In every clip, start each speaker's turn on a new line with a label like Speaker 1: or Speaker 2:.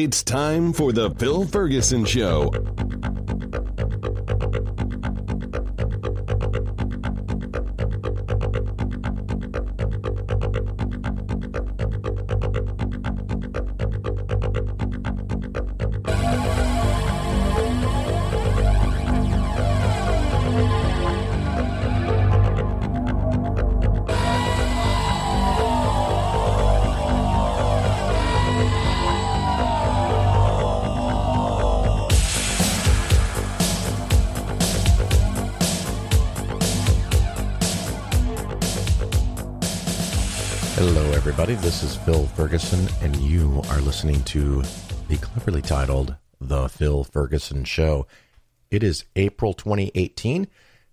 Speaker 1: It's time for the Phil Ferguson Show.
Speaker 2: Hello, everybody. This is Phil Ferguson, and you are listening to the cleverly titled The Phil Ferguson Show. It is April 2018,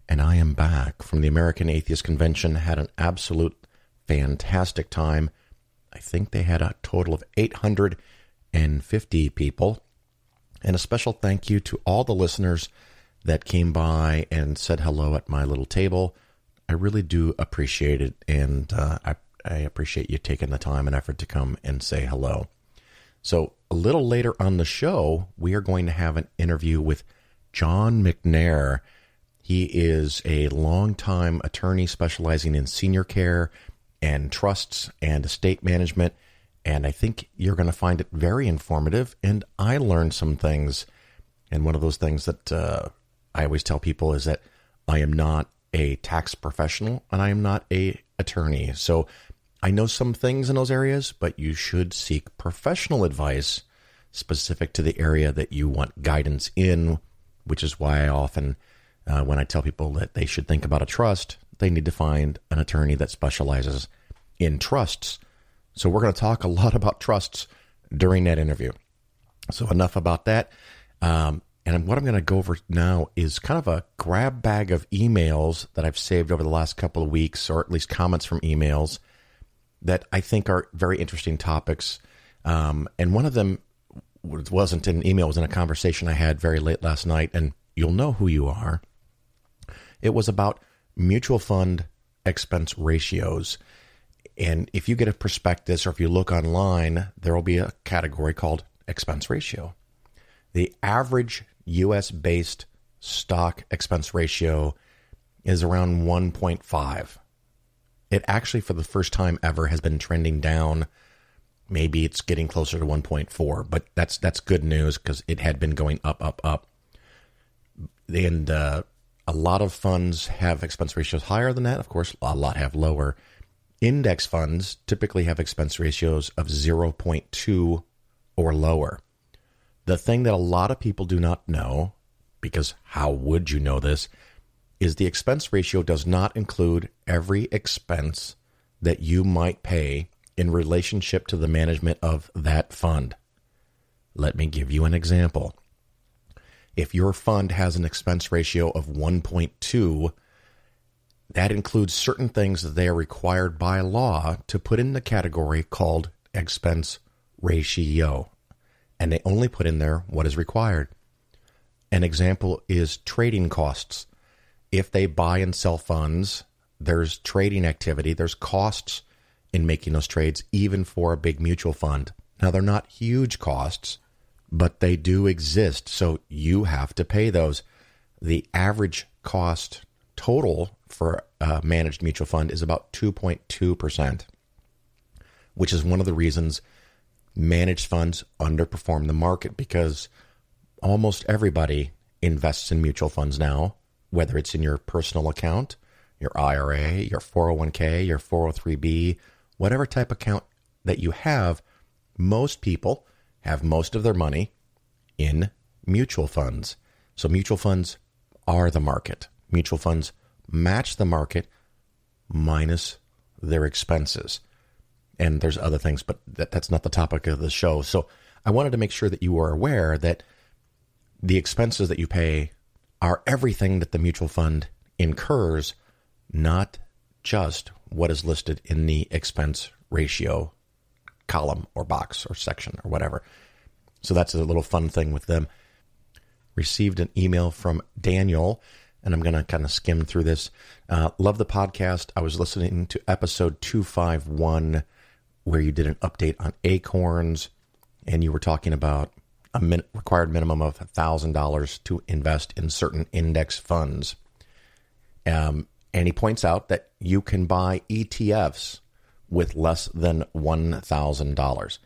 Speaker 2: and I am back from the American Atheist Convention. Had an absolute fantastic time. I think they had a total of 850 people. And a special thank you to all the listeners that came by and said hello at my little table. I really do appreciate it, and I appreciate you taking the time and effort to come and say hello. So a little later on the show, we are going to have an interview with John McNair. He is a longtime attorney specializing in senior care and trusts and estate management, and I think you're going to find it very informative, and I learned some things. And one of those things that I always tell people is that I am not a tax professional and I am not a attorney. So I know some things in those areas, but you should seek professional advice specific to the area that you want guidance in, which is why I often, when I tell people that they should think about a trust, they need to find an attorney that specializes in trusts. So we're going to talk a lot about trusts during that interview. So enough about that. And what I'm going to go over now is kind of a grab bag of emails that I've saved over the last couple of weeks, or at least comments from emails that I think are very interesting topics. And one of them wasn't an email, it was in a conversation I had very late last night, and you'll know who you are. It was about mutual fund expense ratios. And if you get a prospectus or if you look online, there will be a category called expense ratio. The average U.S.-based stock expense ratio is around 1.5. It actually, for the first time ever, has been trending down. Maybe it's getting closer to 1.4, but that's good news because it had been going up. And a lot of funds have expense ratios higher than that. Of course, a lot have lower. Index funds typically have expense ratios of 0.2 or lower. The thing that a lot of people do not know, because how would you know this, is the expense ratio does not include every expense that you might pay in relationship to the management of that fund. Let me give you an example. If your fund has an expense ratio of 1.2, that includes certain things that they are required by law to put in the category called expense ratio. And they only put in there what is required. An example is trading costs. If they buy and sell funds, there's trading activity, there's costs in making those trades, even for a big mutual fund. Now, they're not huge costs, but they do exist, so you have to pay those. The average cost total for a managed mutual fund is about 2.2%, which is one of the reasons managed funds underperform the market, because almost everybody invests in mutual funds now, whether it's in your personal account, your IRA, your 401k, your 403b, whatever type of account that you have, most people have most of their money in mutual funds. So mutual funds are the market. Mutual funds match the market minus their expenses. And there's other things, but that's not the topic of the show. So I wanted to make sure that you are aware that the expenses that you pay are everything that the mutual fund incurs, not just what is listed in the expense ratio column or box or section or whatever. So that's a little fun thing with them. Received an email from Daniel, and I'm going to kind of skim through this. Love the podcast. I was listening to episode 251 where you did an update on acorns. and you were talking about a required minimum of $1,000 to invest in certain index funds. And he points out that you can buy ETFs with less than $1,000.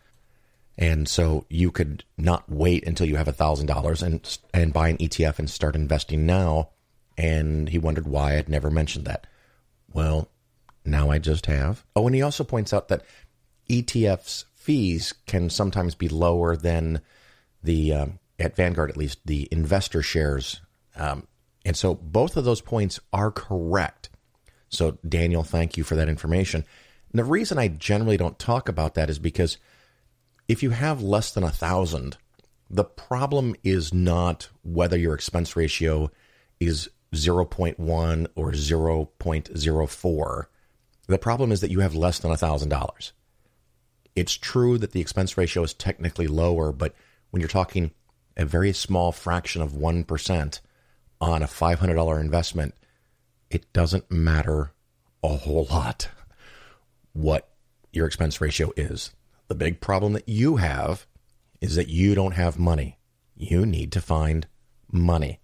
Speaker 2: And so you could not wait until you have $1,000 and buy an ETF and start investing now. And he wondered why I'd never mentioned that. Well, now I just have. Oh, and he also points out that ETFs fees can sometimes be lower than the, at Vanguard at least, the investor shares. And so both of those points are correct. So Daniel, thank you for that information. And the reason I generally don't talk about that is because if you have less than 1,000, the problem is not whether your expense ratio is 0.1 or 0.04. The problem is that you have less than $1,000. It's true that the expense ratio is technically lower, but when you're talking a very small fraction of 1% on a $500 investment, it doesn't matter a whole lot what your expense ratio is. The big problem that you have is that you don't have money. You need to find money.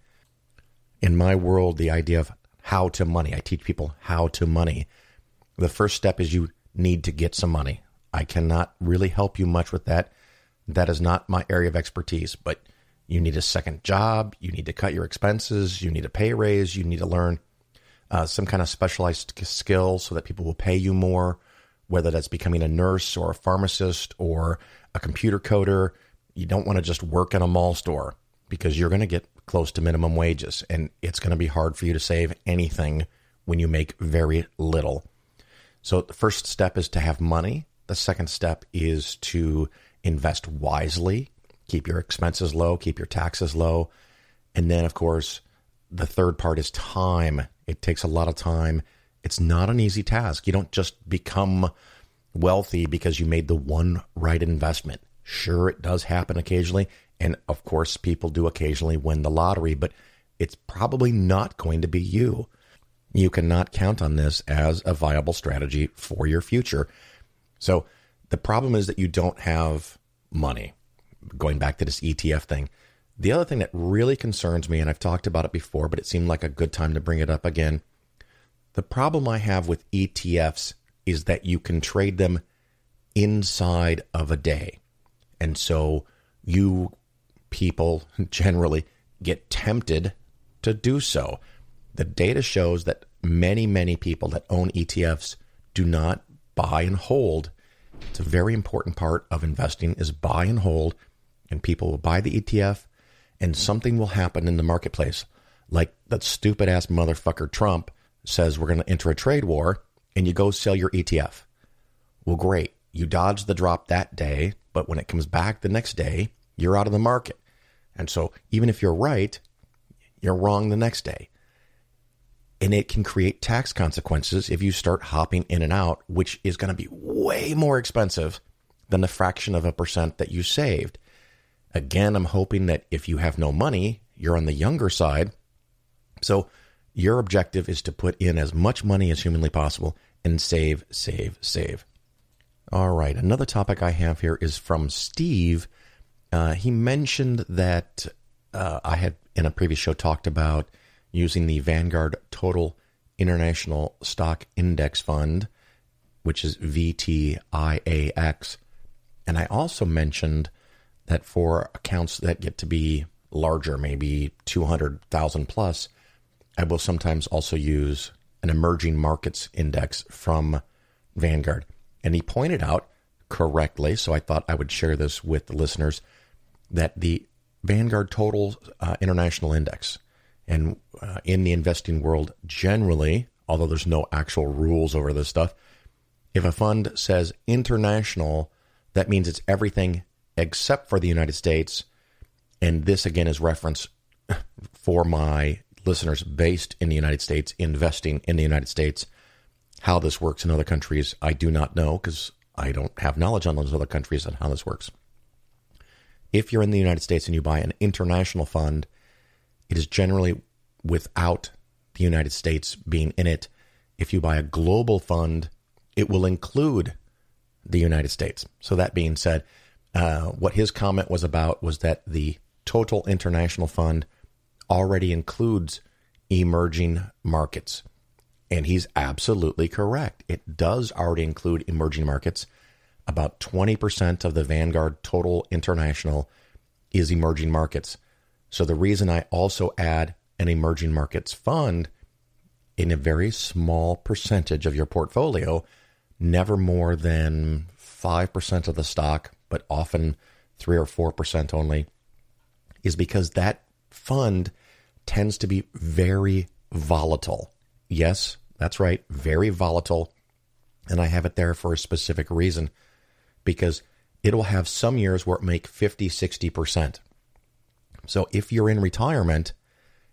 Speaker 2: In my world, the idea of how to money, I teach people how to money. The first step is you need to get some money. I cannot really help you much with that. That is not my area of expertise, but you need a second job. You need to cut your expenses. You need a pay raise. You need to learn some kind of specialized skill so that people will pay you more, whether that's becoming a nurse or a pharmacist or a computer coder. You don't want to just work in a mall store because you're going to get close to minimum wages, and it's going to be hard for you to save anything when you make very little. So the first step is to have money. The second step is to invest wisely, keep your expenses low, keep your taxes low. And then, of course, the third part is time. It takes a lot of time. It's not an easy task. You don't just become wealthy because you made the one right investment. Sure, it does happen occasionally. And of course, people do occasionally win the lottery, but it's probably not going to be you. You cannot count on this as a viable strategy for your future. So the problem is that you don't have money. Going back to this ETF thing. The other thing that really concerns me, and I've talked about it before, but it seemed like a good time to bring it up again. The problem I have with ETFs is that you can trade them inside of a day. And so you people generally get tempted to do so. The data shows that many people that own ETFs do not buy and hold. It's a very important part of investing is buy and hold, and people will buy the ETF and something will happen in the marketplace. Like that stupid ass motherfucker Trump says we're going to enter a trade war, and you go sell your ETF. Well, great. You dodge the drop that day, but when it comes back the next day, you're out of the market. And so even if you're right, you're wrong the next day. And it can create tax consequences if you start hopping in and out, which is going to be way more expensive than the fraction of a percent that you saved. Again, I'm hoping that if you have no money, you're on the younger side. So your objective is to put in as much money as humanly possible and save. All right. Another topic I have here is from Steve. He mentioned that I had in a previous show talked about using the Vanguard Total International Stock Index Fund, which is VTIAX. And I also mentioned that for accounts that get to be larger, maybe 200,000 plus, I will sometimes also use an emerging markets index from Vanguard. And he pointed out correctly, so I thought I would share this with the listeners, that the Vanguard Total International Index, and in the investing world generally, although there's no actual rules over this stuff, if a fund says international, that means it's everything except for the United States. And this, again, is reference for my listeners based in the United States, investing in the United States. How this works in other countries, I do not know because I don't have knowledge on those other countries and how this works. If you're in the United States and you buy an international fund, it is generally without the United States being in it. If you buy a global fund, it will include the United States. So that being said, What his comment was about was that the total international fund already includes emerging markets. And he's absolutely correct. It does already include emerging markets. About 20% of the Vanguard total international is emerging markets. So the reason I also add an emerging markets fund in a very small percentage of your portfolio, never more than 5% of the stock, but often 3 or 4% only, is because that fund tends to be very volatile. Yes, that's right, very volatile. And I have it there for a specific reason, because it'll have some years where it make 50, 60%. So if you're in retirement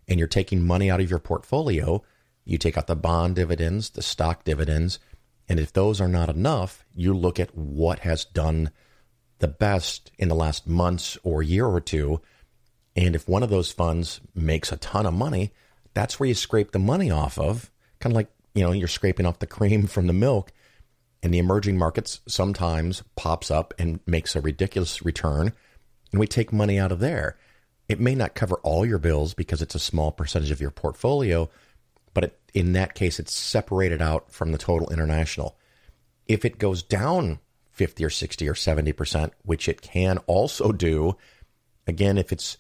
Speaker 2: and you're taking money out of your portfolio, you take out the bond dividends, the stock dividends, and if those are not enough, you look at what has done the best in the last months or year or two. And if one of those funds makes a ton of money, that's where you scrape the money off of, kind of like, you're scraping off the cream from the milk. And the emerging markets sometimes pops up and makes a ridiculous return, and we take money out of there. It may not cover all your bills because it's a small percentage of your portfolio, but in that case, it's separated out from the total international. If it goes down 50 or 60 or 70%, which it can also do, again, if it's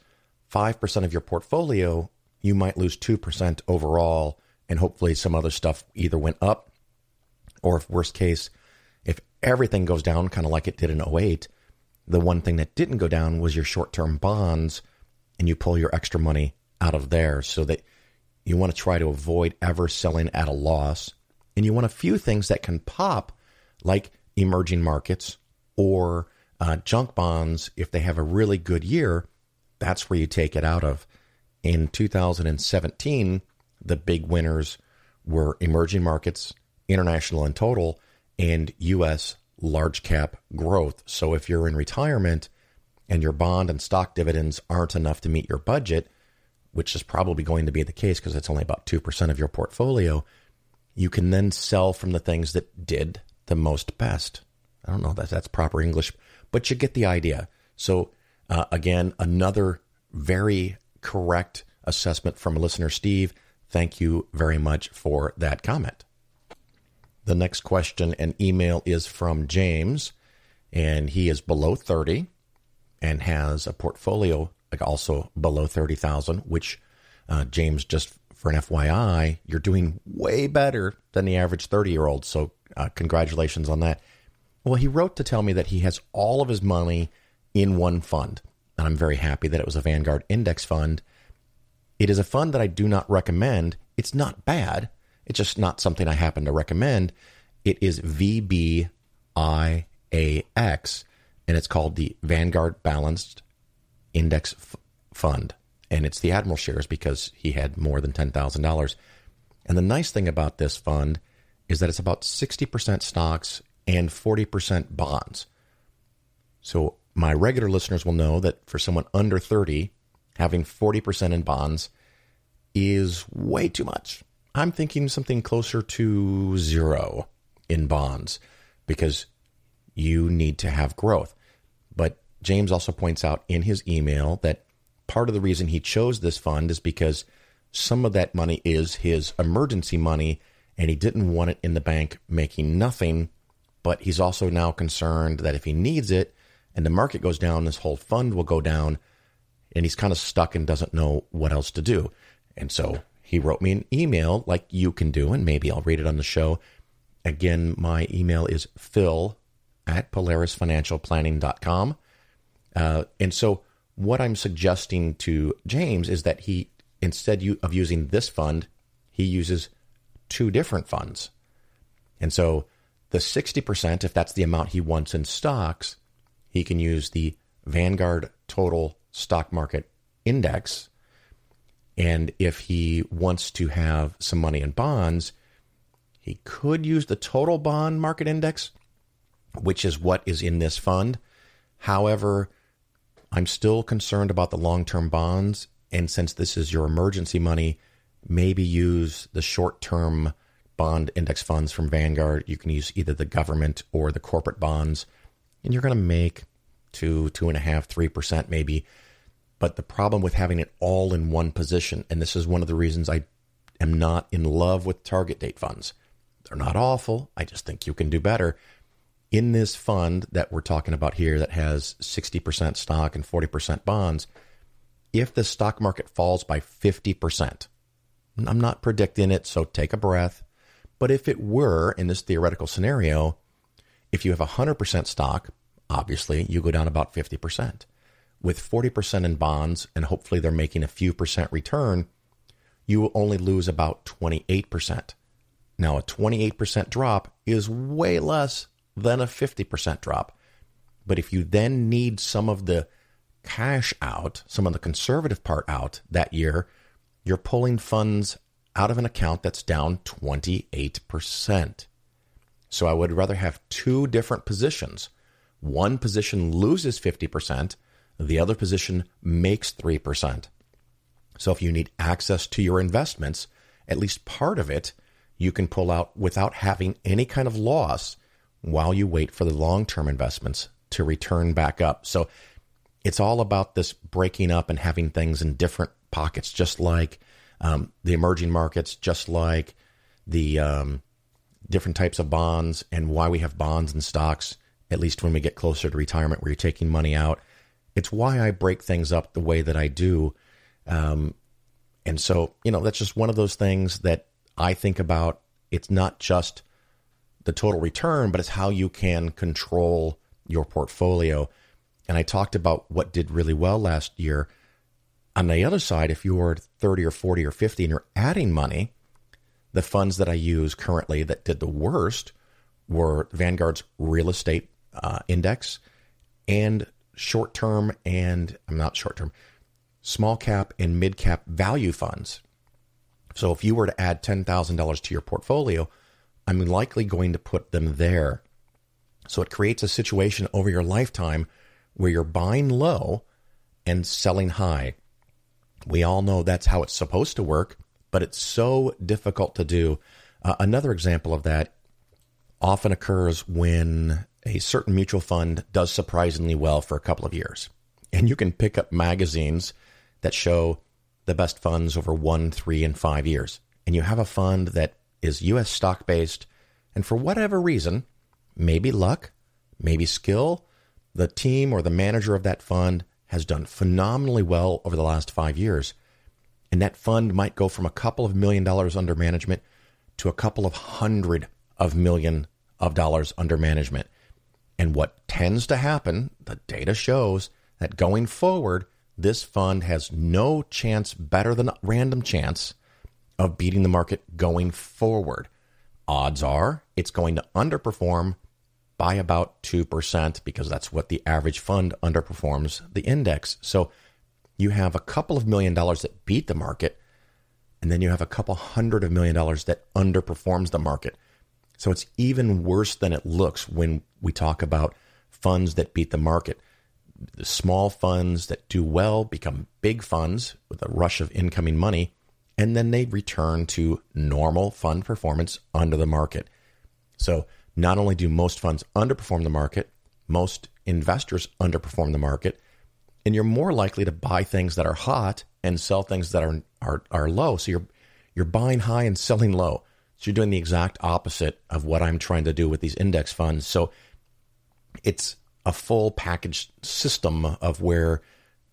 Speaker 2: 5% of your portfolio, you might lose 2% overall, and hopefully some other stuff either went up, or if worst case, if everything goes down, kind of like it did in '08, the one thing that didn't go down was your short-term bonds, and you pull your extra money out of there, so that you want to try to avoid ever selling at a loss. And you want a few things that can pop, like emerging markets or junk bonds. If they have a really good year, that's where you take it out of. In 2017, the big winners were emerging markets, international and total, and U.S. large cap growth. So if you're in retirement and your bond and stock dividends aren't enough to meet your budget, which is probably going to be the case because it's only about 2% of your portfolio, you can then sell from the things that did the most best. I don't know if that's proper English, but you get the idea. So again, another very correct assessment from listener Steve. Thank you very much for that comment. The next question and email is from James, and he is below 30 and has a portfolio also below 30,000, which James, just for an FYI, you're doing way better than the average 30-year-old. So congratulations on that. Well, he wrote to tell me that he has all of his money in one fund, and I'm very happy that it was a Vanguard index fund. It is a fund that I do not recommend. It's not bad. It's just not something I happen to recommend. It is VBIAX, and it's called the Vanguard Balanced Index Fund. And it's the Admiral shares because he had more than $10,000. And the nice thing about this fund is that it's about 60% stocks and 40% bonds. So my regular listeners will know that for someone under 30, having 40% in bonds is way too much. I'm thinking something closer to 0 in bonds because you need to have growth. But James also points out in his email that part of the reason he chose this fund is because some of that money is his emergency money, and he didn't want it in the bank making nothing. But he's also now concerned that if he needs it and the market goes down, this whole fund will go down, and he's kind of stuck and doesn't know what else to do. And so he wrote me an email like you can do, and maybe I'll read it on the show. Again, my email is phil@polarisfinancialplanning.com. And so what I'm suggesting to James is that he, instead of using this fund, he uses 2 different funds. And so the 60%, if that's the amount he wants in stocks, he can use the Vanguard Total Stock Market Index. And if he wants to have some money in bonds, he could use the Total Bond Market Index, which is what is in this fund. However, I'm still concerned about the long-term bonds, and since this is your emergency money, maybe use the short-term bond index funds from Vanguard. You can use either the government or the corporate bonds, and you're going to make to 2.5%, 3% maybe. But the problem with having it all in one position, and this is one of the reasons I am not in love with target date funds. They're not awful. I just think you can do better. In this fund that we're talking about here that has 60% stock and 40% bonds, if the stock market falls by 50%, I'm not predicting it, so take a breath. But if it were, in this theoretical scenario, if you have 100% stock, obviously you go down about 50%. With 40% in bonds, and hopefully they're making a few percent return, you will only lose about 28%. Now, a 28% drop is way less than a 50% drop. But if you then need some of the cash out, some of the conservative part out that year, you're pulling funds out of an account that's down 28%. So I would rather have two different positions. One position loses 50%, the other position makes 3%. So if you need access to your investments, at least part of it, you can pull out without having any kind of loss while you wait for the long-term investments to return back up. So it's all about this breaking up and having things in different pockets, just like the emerging markets, just like the different types of bonds, and why we have bonds and stocks, at least when we get closer to retirement where you're taking money out. It's why I break things up the way that I do. And so, that's just one of those things that I think about. It's not just the total return, but it's how you can control your portfolio. And I talked about what did really well last year. On the other side, if you're 30 or 40 or 50 and you're adding money, the funds that I use currently that did the worst were Vanguard's real estate index and small cap and mid cap value funds. So if you were to add $10,000 to your portfolio, I'm likely going to put them there. So it creates a situation over your lifetime where you're buying low and selling high. We all know that's how it's supposed to work, but it's so difficult to do. Another example of that often occurs when a certain mutual fund does surprisingly well for a couple of years. And you can pick up magazines that show the best funds over 1, 3, and 5 years. And you have a fund that is U.S. stock-based, and for whatever reason, maybe luck, maybe skill, the team or the manager of that fund has done phenomenally well over the last 5 years. And that fund might go from a couple of $1 million under management to a couple of $100 million under management. And what tends to happen, the data shows that going forward, this fund has no chance better than a random chance of beating the market going forward. Odds are it's going to underperform by about 2% because that's what the average fund underperforms the index. So you have a couple of $1 million that beat the market, and then you have a couple $100 million that underperforms the market. So it's even worse than it looks when we talk about funds that beat the market. The small funds that do well become big funds with a rush of incoming money, and then they return to normal fund performance under the market. So not only do most funds underperform the market, most investors underperform the market, and you're more likely to buy things that are hot and sell things that are low. So you're buying high and selling low. So you're doing the exact opposite of what I'm trying to do with these index funds. So it's a full package system of where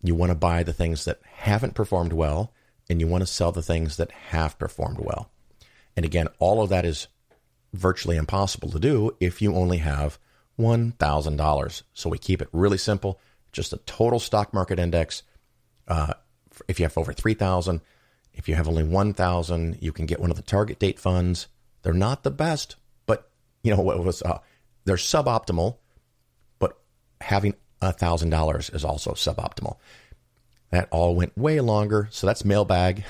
Speaker 2: you want to buy the things that haven't performed well, and you want to sell the things that have performed well. And again, all of that is virtually impossible to do if you only have $1,000. So we keep it really simple, just a total stock market index. If you have over 3,000, if you have only 1,000, you can get one of the target date funds. They're not the best, but they're suboptimal, but having $1,000 is also suboptimal. That all went way longer. So that's Mailbag.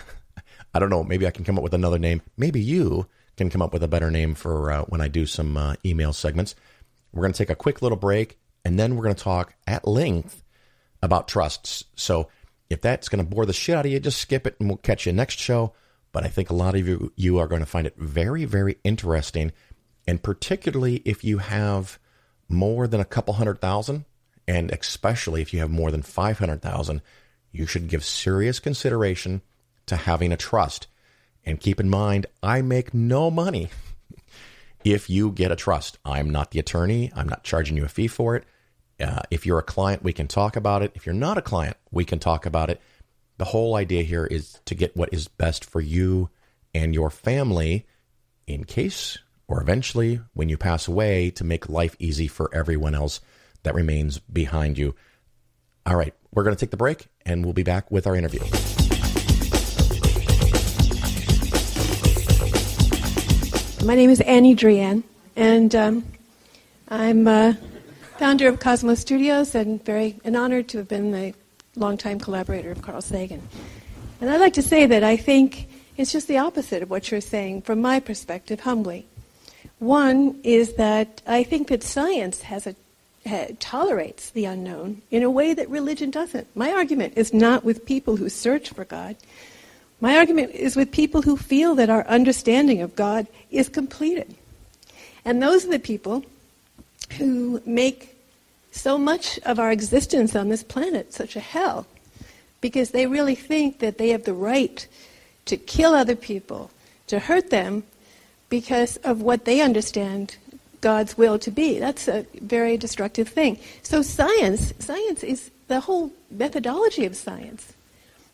Speaker 2: I don't know. Maybe I can come up with another name. Maybe you can come up with a better name for when I do some email segments. We're going to take a quick little break, and then we're going to talk at length about trusts. So if that's going to bore the shit out of you, just skip it and we'll catch you next show. But I think a lot of you are going to find it very, very interesting. And particularly if you have more than a couple 100,000 And especially if you have more than 500,000, you should give serious consideration to having a trust. And keep in mind, I make no money if you get a trust. I'm not the attorney. I'm not charging you a fee for it. If you're a client, we can talk about it. If you're not a client, we can talk about it. The whole idea here is to get what is best for you and your family in case or eventually when you pass away, to make life easy for everyone else that remains behind you. All right, we're going to take the break and we'll be back with our interview.
Speaker 3: My name is Annie Drian, and I'm founder of Cosmos Studios and honored to have been the longtime collaborator of Carl Sagan. And I'd like to say that I think it's just the opposite of what you're saying from my perspective, humbly. One is that I think that science tolerates the unknown in a way that religion doesn't. My argument is not with people who search for God. My argument is with people who feel that our understanding of God is completed. And those are the people who make so much of our existence on this planet such a hell, because they really think that they have the right to kill other people, to hurt them, because of what they understand God's will to be. That's a very destructive thing. So science is, the whole methodology of science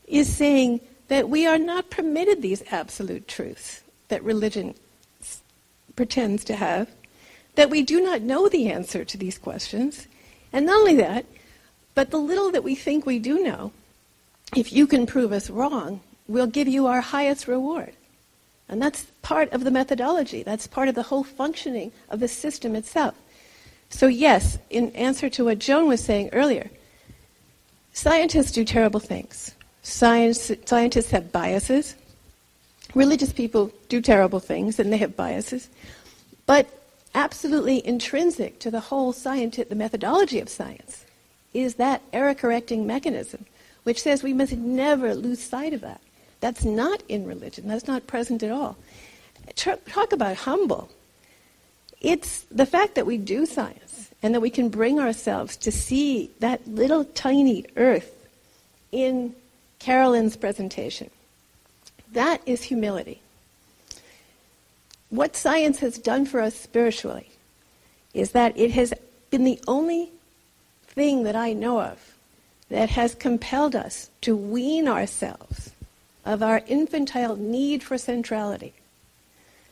Speaker 3: is saying that we are not permitted these absolute truths that religion pretends to have, that we do not know the answer to these questions, and not only that, but the little that we think we do know, if you can prove us wrong, we'll give you our highest reward. And that's part of the methodology. That's part of the whole functioning of the system itself. So yes, in answer to what Joan was saying earlier, scientists do terrible things. Scientists have biases. Religious people do terrible things, and they have biases. But absolutely intrinsic to the whole the methodology of science is that error-correcting mechanism, which says we must never lose sight of that. That's not in religion. That's not present at all. Talk about humble. It's the fact that we do science and that we can bring ourselves to see that little tiny earth in Carolyn's presentation. That is humility. What science has done for us spiritually is that it has been the only thing that I know of that has compelled us to wean ourselves of our infantile need for centrality.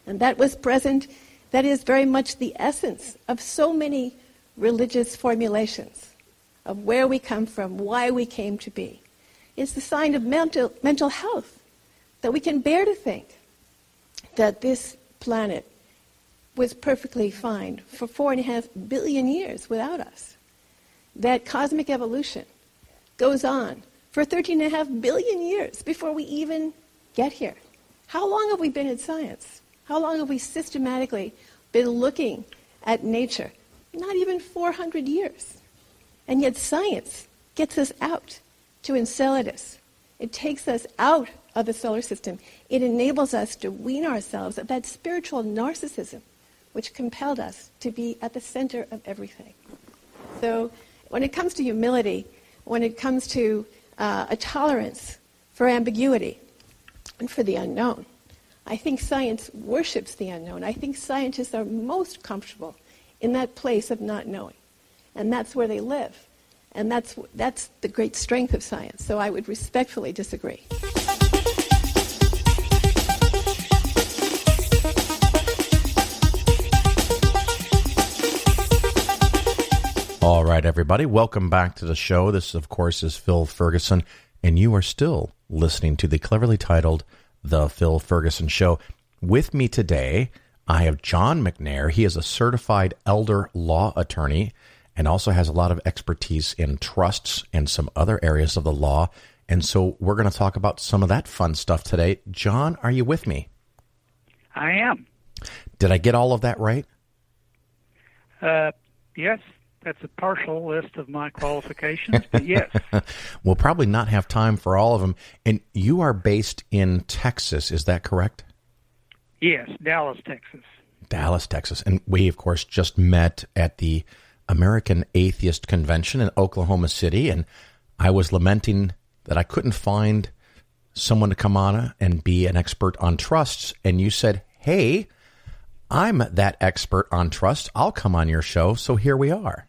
Speaker 3: And that was present, that is very much the essence of so many religious formulations of where we come from, why we came to be. It's the sign of mental health, that we can bear to think that this planet was perfectly fine for 4.5 billion years without us. That cosmic evolution goes on for 13.5 billion years before we even get here. How long have we been in science? How long have we systematically been looking at nature? Not even 400 years. And yet science gets us out to Enceladus. It takes us out of the solar system. It enables us to wean ourselves of that spiritual narcissism which compelled us to be at the center of everything. So when it comes to humility, when it comes to a tolerance for ambiguity and for the unknown, I think science worships the unknown. I think scientists are most comfortable in that place of not knowing. And that's where they live. And that's the great strength of science. So I would respectfully disagree.
Speaker 2: All right, everybody, welcome back to the show. This, of course, is Phil Ferguson, and you are still listening to the cleverly titled The Phil Ferguson Show. With me today, I have John McNair. He is a certified elder law attorney and also has a lot of expertise in trusts and some other areas of the law. And so we're going to talk about some of that fun stuff today. John, are you with me?
Speaker 4: I am.
Speaker 2: Did I get all of that right?
Speaker 4: Yes. That's a partial list of my qualifications, but yes.
Speaker 2: We'll probably not have time for all of them. And you are based in Texas, is that correct?
Speaker 4: Yes, Dallas, Texas.
Speaker 2: Dallas, Texas. And we, of course, just met at the American Atheist Convention in Oklahoma City, and I was lamenting that I couldn't find someone to come on and be an expert on trusts. And you said, hey, I'm that expert on trust. I'll come on your show. So here we are.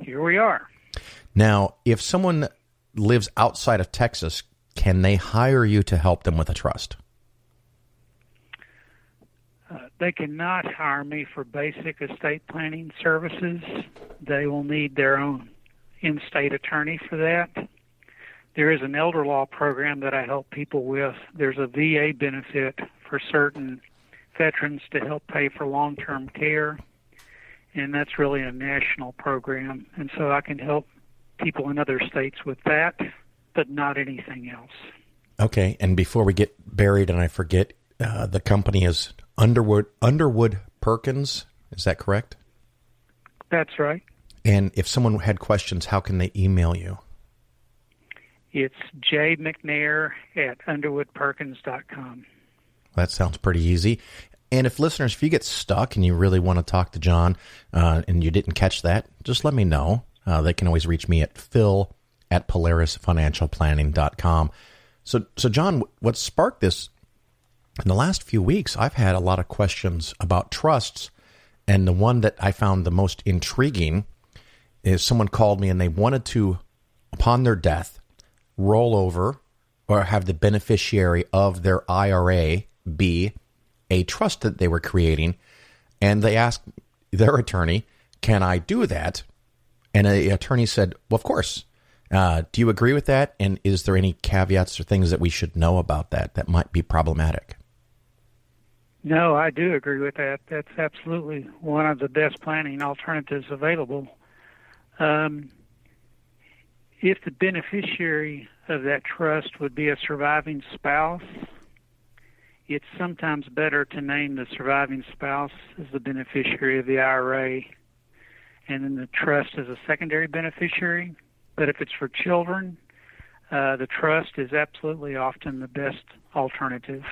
Speaker 4: Here we are.
Speaker 2: Now, if someone lives outside of Texas, can they hire you to help them with a trust?
Speaker 4: They cannot hire me for basic estate planning services. They will need their own in-state attorney for that. There is an elder law program that I help people with. There's a VA benefit for certain veterans to help pay for long-term care, and that's really a national program. And so I can help people in other states with that, but not anything else.
Speaker 2: Okay, and before we get buried and I forget, the company is Underwood Perkins. Is that correct?
Speaker 4: That's right.
Speaker 2: And if someone had questions, how can they email you?
Speaker 4: It's jmcnair@underwoodperkins.com.
Speaker 2: That sounds pretty easy. And if listeners, if you get stuck and you really want to talk to John and you didn't catch that, just let me know. They can always reach me at phil@polarisfinancialplanning.com. So John, what sparked this, in the last few weeks, I've had a lot of questions about trusts. And the one that I found the most intriguing is someone called me and they wanted to, upon their death, roll over or have the beneficiary of their IRA be a trust that they were creating. And they asked their attorney, can I do that? And the attorney said, well, of course. Do you agree with that? And is there any caveats or things that we should know about that might be problematic?
Speaker 4: No, I do agree with that. That's absolutely one of the best planning alternatives available. If the beneficiary of that trust would be a surviving spouse, it's sometimes better to name the surviving spouse as the beneficiary of the IRA and then the trust as a secondary beneficiary. But if it's for children, the trust is absolutely often the best alternative.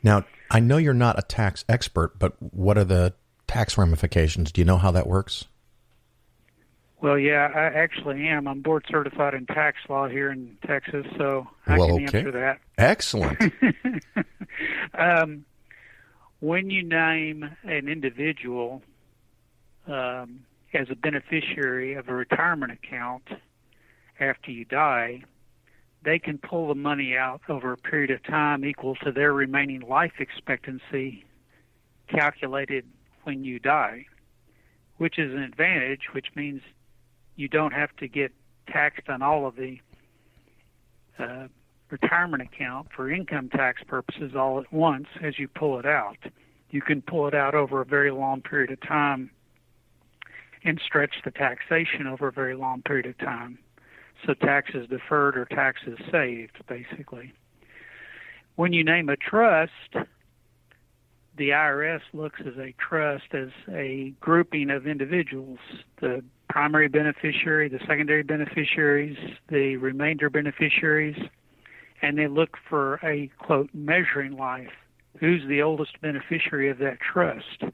Speaker 2: Now, I know you're not a tax expert, but what are the tax ramifications? Do you know how that works?
Speaker 4: Well, yeah, I actually am. I'm board certified in tax law here in Texas, so I can answer that.
Speaker 2: Excellent.
Speaker 4: When you name an individual as a beneficiary of a retirement account after you die, they can pull the money out over a period of time equal to their remaining life expectancy calculated when you die, which is an advantage, which means you don't have to get taxed on all of the retirement account for income tax purposes all at once as you pull it out. You can pull it out over a very long period of time and stretch the taxation over a very long period of time. So taxes deferred or taxes saved, basically. When you name a trust, the IRS looks at a trust as a grouping of individuals, the primary beneficiary, the secondary beneficiaries, the remainder beneficiaries, and they look for a, quote, measuring life. Who's the oldest beneficiary of that trust?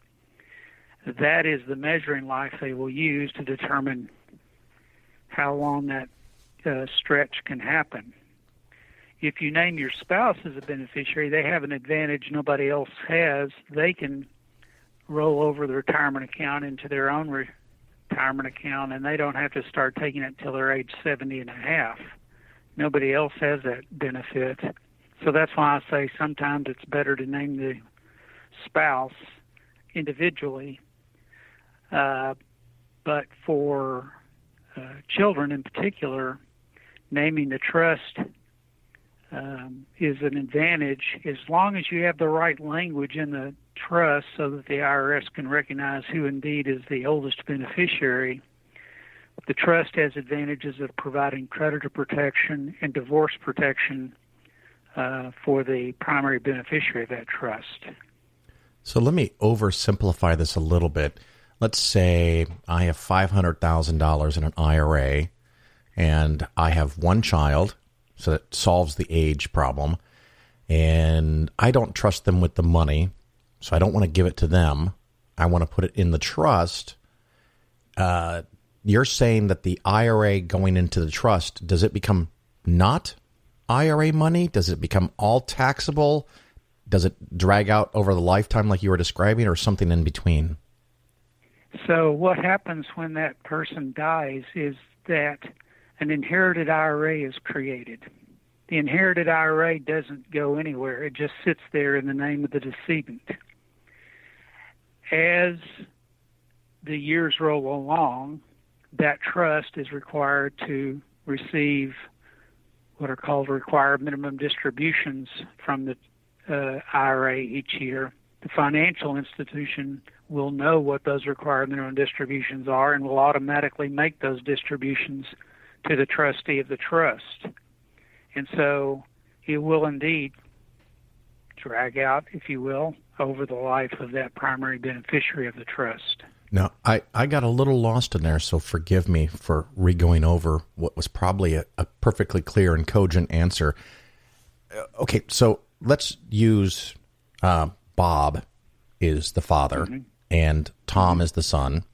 Speaker 4: That is the measuring life they will use to determine how long that stretch can happen. If you name your spouse as a beneficiary, they have an advantage nobody else has. They can roll over the retirement account into their own retirement account, and they don't have to start taking it till they're age 70 and a half. Nobody else has that benefit. So that's why I say sometimes it's better to name the spouse individually. But for children in particular, naming the trust is an advantage as long as you have the right language in the trust so that the IRS can recognize who indeed is the oldest beneficiary. The trust has advantages of providing creditor protection and divorce protection for the primary beneficiary of that trust.
Speaker 2: So let me oversimplify this a little bit. Let's say I have $500,000 in an IRA, and I have one child, so that solves the age problem, and I don't trust them with the money, so I don't want to give it to them. I want to put it in the trust. you're saying that the IRA going into the trust, does it become not IRA money? Does it become all taxable? Does it drag out over the lifetime like you were describing, or something in between?
Speaker 4: So what happens when that person dies is that an inherited IRA is created. The inherited IRA doesn't go anywhere. It just sits there in the name of the decedent. As the years roll along, that trust is required to receive what are called required minimum distributions from the IRA each year. The financial institution will know what those required minimum distributions are and will automatically make those distributions to the trustee of the trust. And so it will indeed drag out, if you will, over the life of that primary beneficiary of the trust.
Speaker 2: Now, I got a little lost in there, so forgive me for re-going over what was probably a perfectly clear and cogent answer. Okay, so let's use Bob is the father, mm-hmm. and Tom is the son.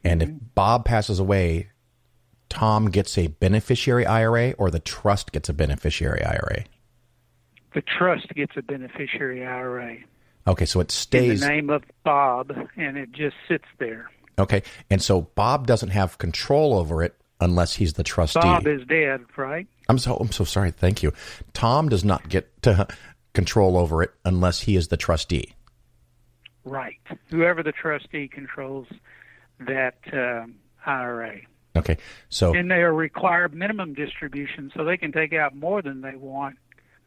Speaker 2: And mm-hmm. if Bob passes away, Tom gets a beneficiary IRA, or the trust gets a beneficiary IRA?
Speaker 4: The trust gets a beneficiary IRA.
Speaker 2: Okay, so it stays
Speaker 4: in the name of Bob, and it just sits there.
Speaker 2: Okay, and so Bob doesn't have control over it unless he's the trustee.
Speaker 4: Bob is dead, right?
Speaker 2: I'm so sorry. Thank you. Tom does not get to control over it unless he is the trustee.
Speaker 4: Right. Whoever the trustee controls that IRA.
Speaker 2: Okay, so
Speaker 4: and they are required minimum distributions, so they can take out more than they want,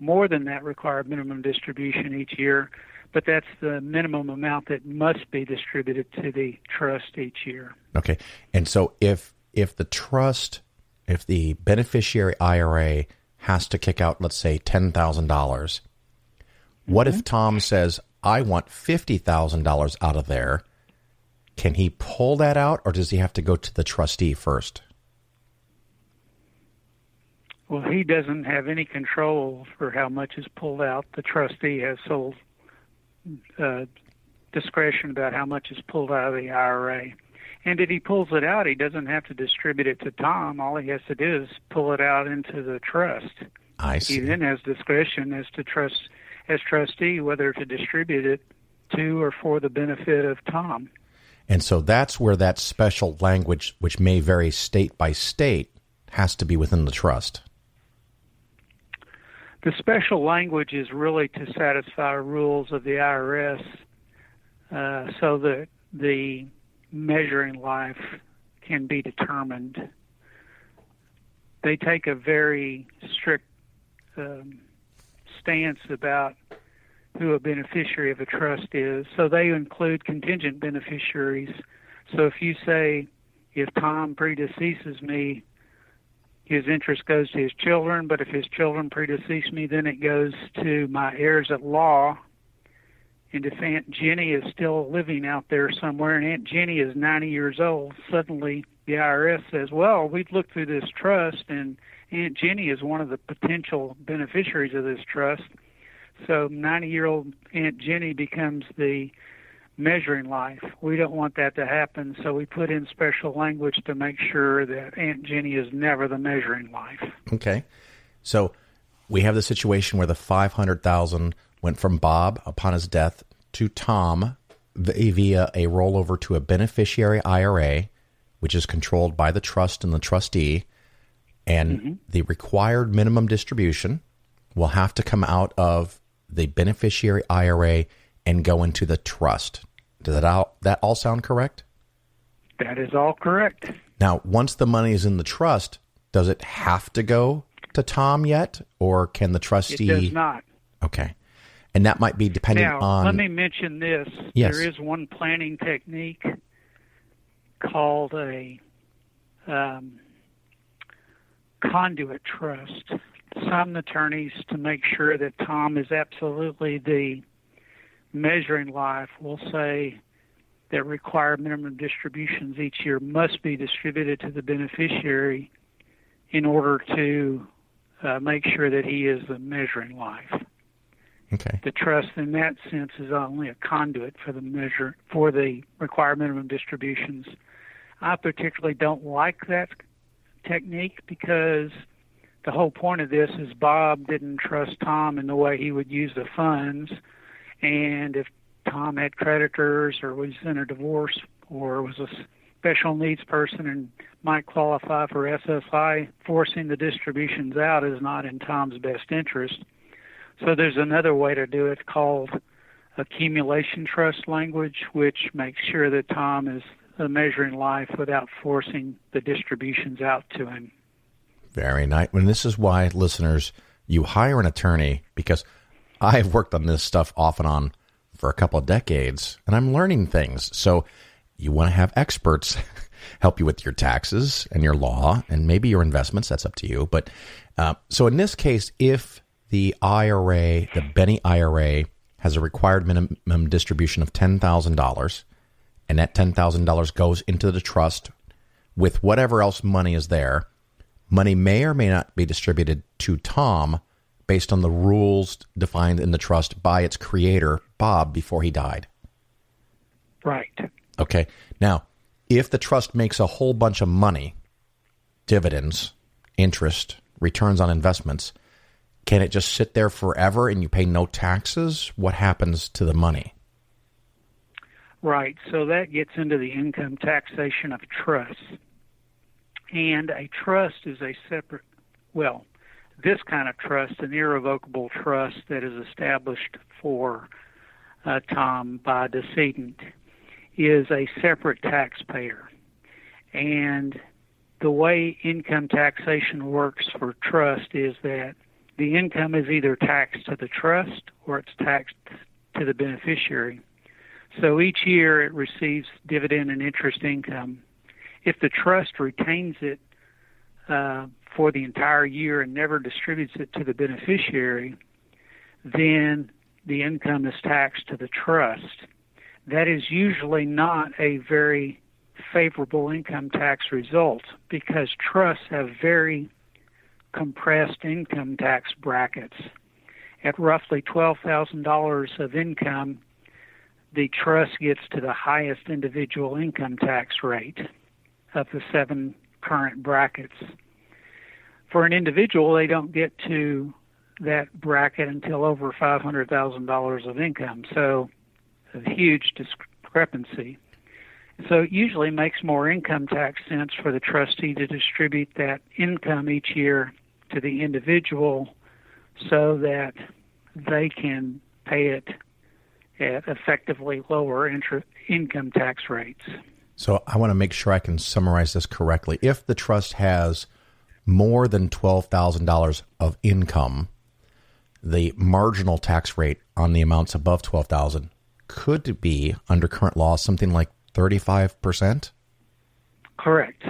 Speaker 4: more than that required minimum distribution each year. But that's the minimum amount that must be distributed to the trust each year. Okay.
Speaker 2: And so if the beneficiary IRA has to kick out, let's say, $10,000, what mm-hmm. if Tom says, I want $50,000 out of there? Can he pull that out, or does he have to go to the trustee first?
Speaker 4: Well, he doesn't have any control for how much is pulled out. The trustee has sole discretion about how much is pulled out of the IRA. And if he pulls it out, he doesn't have to distribute it to Tom. All he has to do is pull it out into the trust.
Speaker 2: I see.
Speaker 4: He then has discretion as trustee whether to distribute it to or for the benefit of Tom.
Speaker 2: And so that's where that special language, which may vary state by state, has to be within the trust.
Speaker 4: The special language is really to satisfy rules of the IRS so that the measuring life can be determined. They take a very strict stance about who a beneficiary of a trust is. So they include contingent beneficiaries. So if you say, if Tom predeceases me, his interest goes to his children, but if his children predecease me, then it goes to my heirs at law. And if Aunt Jenny is still living out there somewhere, and Aunt Jenny is 90 years old, suddenly the IRS says, well, we've looked through this trust, and Aunt Jenny is one of the potential beneficiaries of this trust. So 90-year-old Aunt Jenny becomes the measuring life. We don't want that to happen, so we put in special language to make sure that Aunt Jenny is never the measuring life.
Speaker 2: Okay. So we have the situation where the $500,000 went from Bob upon his death to Tom via a rollover to a beneficiary IRA, which is controlled by the trust and the trustee, and mm-hmm. the required minimum distribution will have to come out of the beneficiary IRA and go into the trust. Does that all sound correct?
Speaker 4: That is all correct.
Speaker 2: Now, once the money is in the trust, does it have to go to Tom yet, or can the trustee?
Speaker 4: It does not.
Speaker 2: Okay. And that might be dependent on...
Speaker 4: Now, let me mention this.
Speaker 2: Yes.
Speaker 4: There is one planning technique called a conduit trust. Some attorneys, to make sure that Tom is absolutely the measuring life, will say that required minimum distributions each year must be distributed to the beneficiary in order to make sure that he is the measuring life.
Speaker 2: Okay.
Speaker 4: The trust, in that sense, is only a conduit for the required minimum distributions. I particularly don't like that technique because the whole point of this is Bob didn't trust Tom in the way he would use the funds, and if Tom had creditors or was in a divorce or was a special needs person and might qualify for SSI, forcing the distributions out is not in Tom's best interest. So there's another way to do it called accumulation trust language, which makes sure that Tom is measuring life without forcing the distributions out to him.
Speaker 2: Very nice. And this is why, listeners, you hire an attorney, because I've worked on this stuff off and on for a couple of decades, and I'm learning things. So you want to have experts help you with your taxes and your law and maybe your investments. That's up to you. But so in this case, if the IRA, the Benny IRA, has a required minimum distribution of $10,000, and that $10,000 goes into the trust with whatever else money is there, money may or may not be distributed to Tom based on the rules defined in the trust by its creator, Bob, before he died.
Speaker 4: Right.
Speaker 2: Okay. Now, if the trust makes a whole bunch of money, dividends, interest, returns on investments, can it just sit there forever and you pay no taxes? What happens to the money?
Speaker 4: Right. So that gets into the income taxation of trusts. And a trust is a separate, well, this kind of trust, an irrevocable trust that is established for Tom by a decedent, is a separate taxpayer. And the way income taxation works for trust is that the income is either taxed to the trust or it's taxed to the beneficiary. So each year it receives dividend and interest income. If the trust retains it for the entire year and never distributes it to the beneficiary, then the income is taxed to the trust. That is usually not a very favorable income tax result because trusts have very compressed income tax brackets. At roughly $12,000 of income, the trust gets to the highest individual income tax rate of the 7 current brackets. For an individual, they don't get to that bracket until over $500,000 of income, so a huge discrepancy. So it usually makes more income tax sense for the trustee to distribute that income each year to the individual so that they can pay it at effectively lower income tax rates.
Speaker 2: So I want to make sure I can summarize this correctly. If the trust has more than $12,000 of income, the marginal tax rate on the amounts above $12,000 could be, under current law, something like 35%?
Speaker 4: Correct.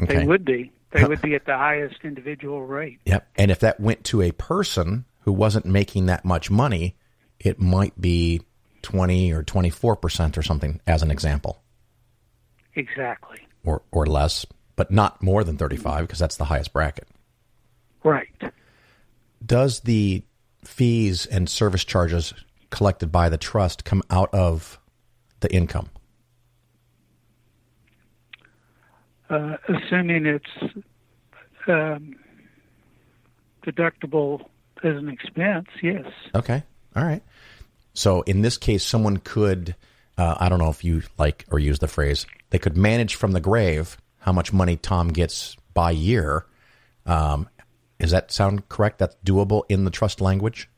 Speaker 2: Okay.
Speaker 4: They would be. They would be at the highest individual rate.
Speaker 2: Yep. And if that went to a person who wasn't making that much money, it might be 20 or 24% or something, as an example.
Speaker 4: Exactly.
Speaker 2: Or less, but not more than 35 because that's the highest bracket.
Speaker 4: Right.
Speaker 2: Does the fees and service charges collected by the trust come out of the income?
Speaker 4: Assuming it's deductible as an expense, yes.
Speaker 2: Okay. All right. So in this case, someone could, I don't know if you like or use the phrase, they could manage from the grave how much money Tom gets by year. Does that sound correct? That's doable in the trust language?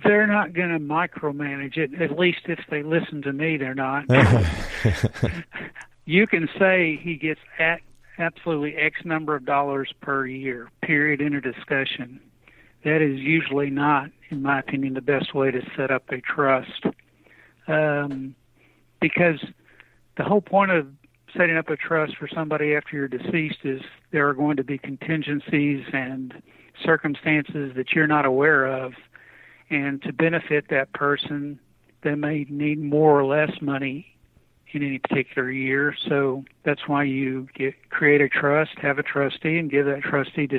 Speaker 4: They're not going to micromanage it, at least if they listen to me, they're not. You can say he gets absolutely X number of dollars per year, period, in a discussion. That is usually not, in my opinion, the best way to set up a trust. Because the whole point of setting up a trust for somebody after you're deceased is there are going to be contingencies and circumstances that you're not aware of. And to benefit that person, they may need more or less money in any particular year. So that's why you create a trust, have a trustee, and give that trustee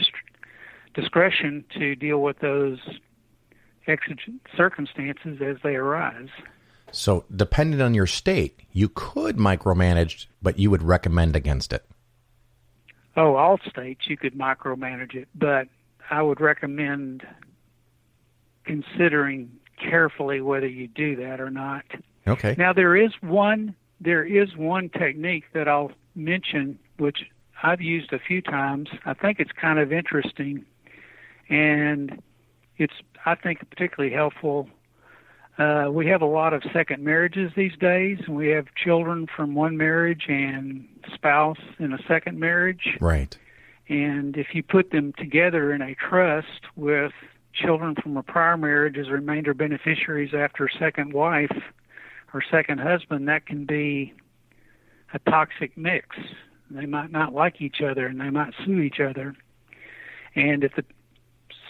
Speaker 4: discretion to deal with those exigent circumstances as they arise.
Speaker 2: So depending on your state, you could micromanage, but you would recommend against it.
Speaker 4: Oh, all states you could micromanage it, but I would recommend considering carefully whether you do that or not.
Speaker 2: Okay.
Speaker 4: Now there is one technique that I'll mention, which I've used a few times. I think it's kind of interesting, and it's, I think, particularly helpful. We have a lot of second marriages these days, and we have children from one marriage and spouse in a second marriage.
Speaker 2: Right.
Speaker 4: And if you put them together in a trust with children from a prior marriage as remainder beneficiaries after second wife or second husband, that can be a toxic mix. They might not like each other, and they might sue each other. And if the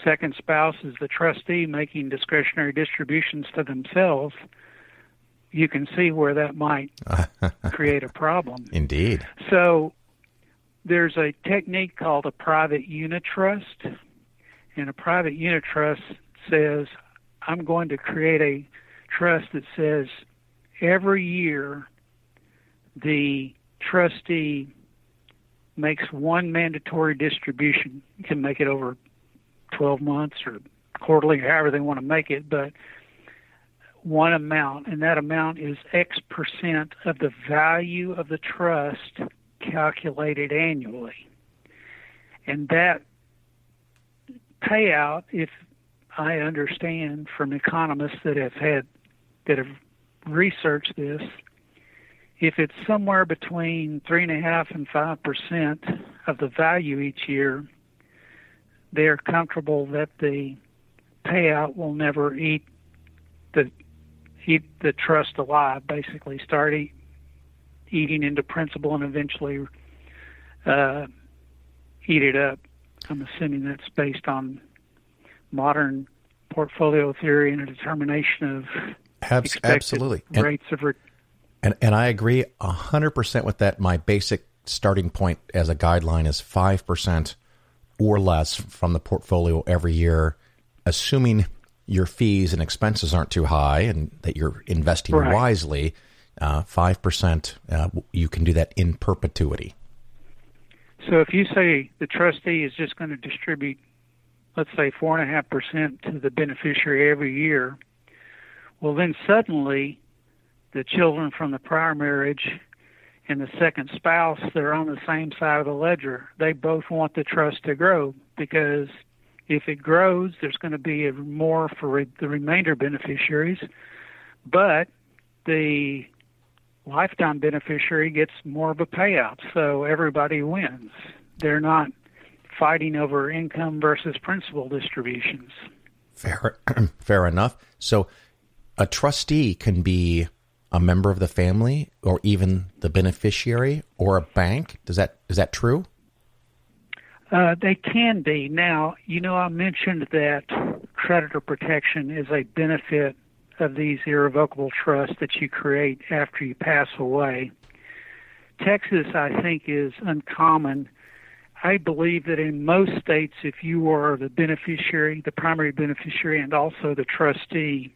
Speaker 4: second spouse is the trustee making discretionary distributions to themselves, you can see where that might create a problem.
Speaker 2: Indeed.
Speaker 4: So there's a technique called a private unit trust, and a private unit trust says, I'm going to create a trust that says every year the trustee makes one mandatory distribution. You can make it over 12 months or quarterly, however they want to make it, but one amount, and that amount is X percent of the value of the trust calculated annually. And that payout, if I understand from economists that have researched this, if it's somewhere between 3.5% and 5% of the value each year, they're comfortable that the payout will never eat the trust alive, basically start eating into principal and eventually eat it up. I'm assuming that's based on modern portfolio theory and a determination of
Speaker 2: Absolutely.
Speaker 4: rates of return.
Speaker 2: And I agree 100% with that. My basic starting point as a guideline is 5% or less from the portfolio every year, assuming your fees and expenses aren't too high and that you're investing
Speaker 4: Right.
Speaker 2: wisely. 5%, you can do that in perpetuity.
Speaker 4: So if you say the trustee is just going to distribute, let's say 4.5% to the beneficiary every year, well then suddenly the children from the prior marriage and the second spouse, they're on the same side of the ledger. They both want the trust to grow, because if it grows, there's going to be more for the remainder beneficiaries, but the lifetime beneficiary gets more of a payout, so everybody wins. They're not fighting over income versus principal distributions.
Speaker 2: Fair enough. So a trustee can be a member of the family or even the beneficiary or a bank. Is that true?
Speaker 4: They can be. Now, I mentioned that creditor protection is a benefit of these irrevocable trusts that you create after you pass away. Texas, I think, is uncommon. I believe that in most states, if you are the beneficiary, the primary beneficiary, and also the trustee,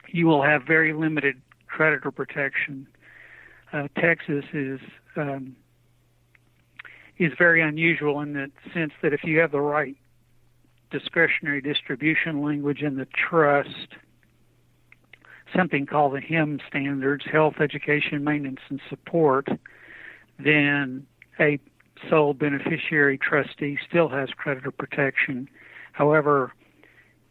Speaker 4: you will have very limited creditor protection. Texas is very unusual in the sense that if you have the right discretionary distribution language in the trust, something called the HIM standards, health, education, maintenance, and support, then a sole beneficiary trustee still has creditor protection. However,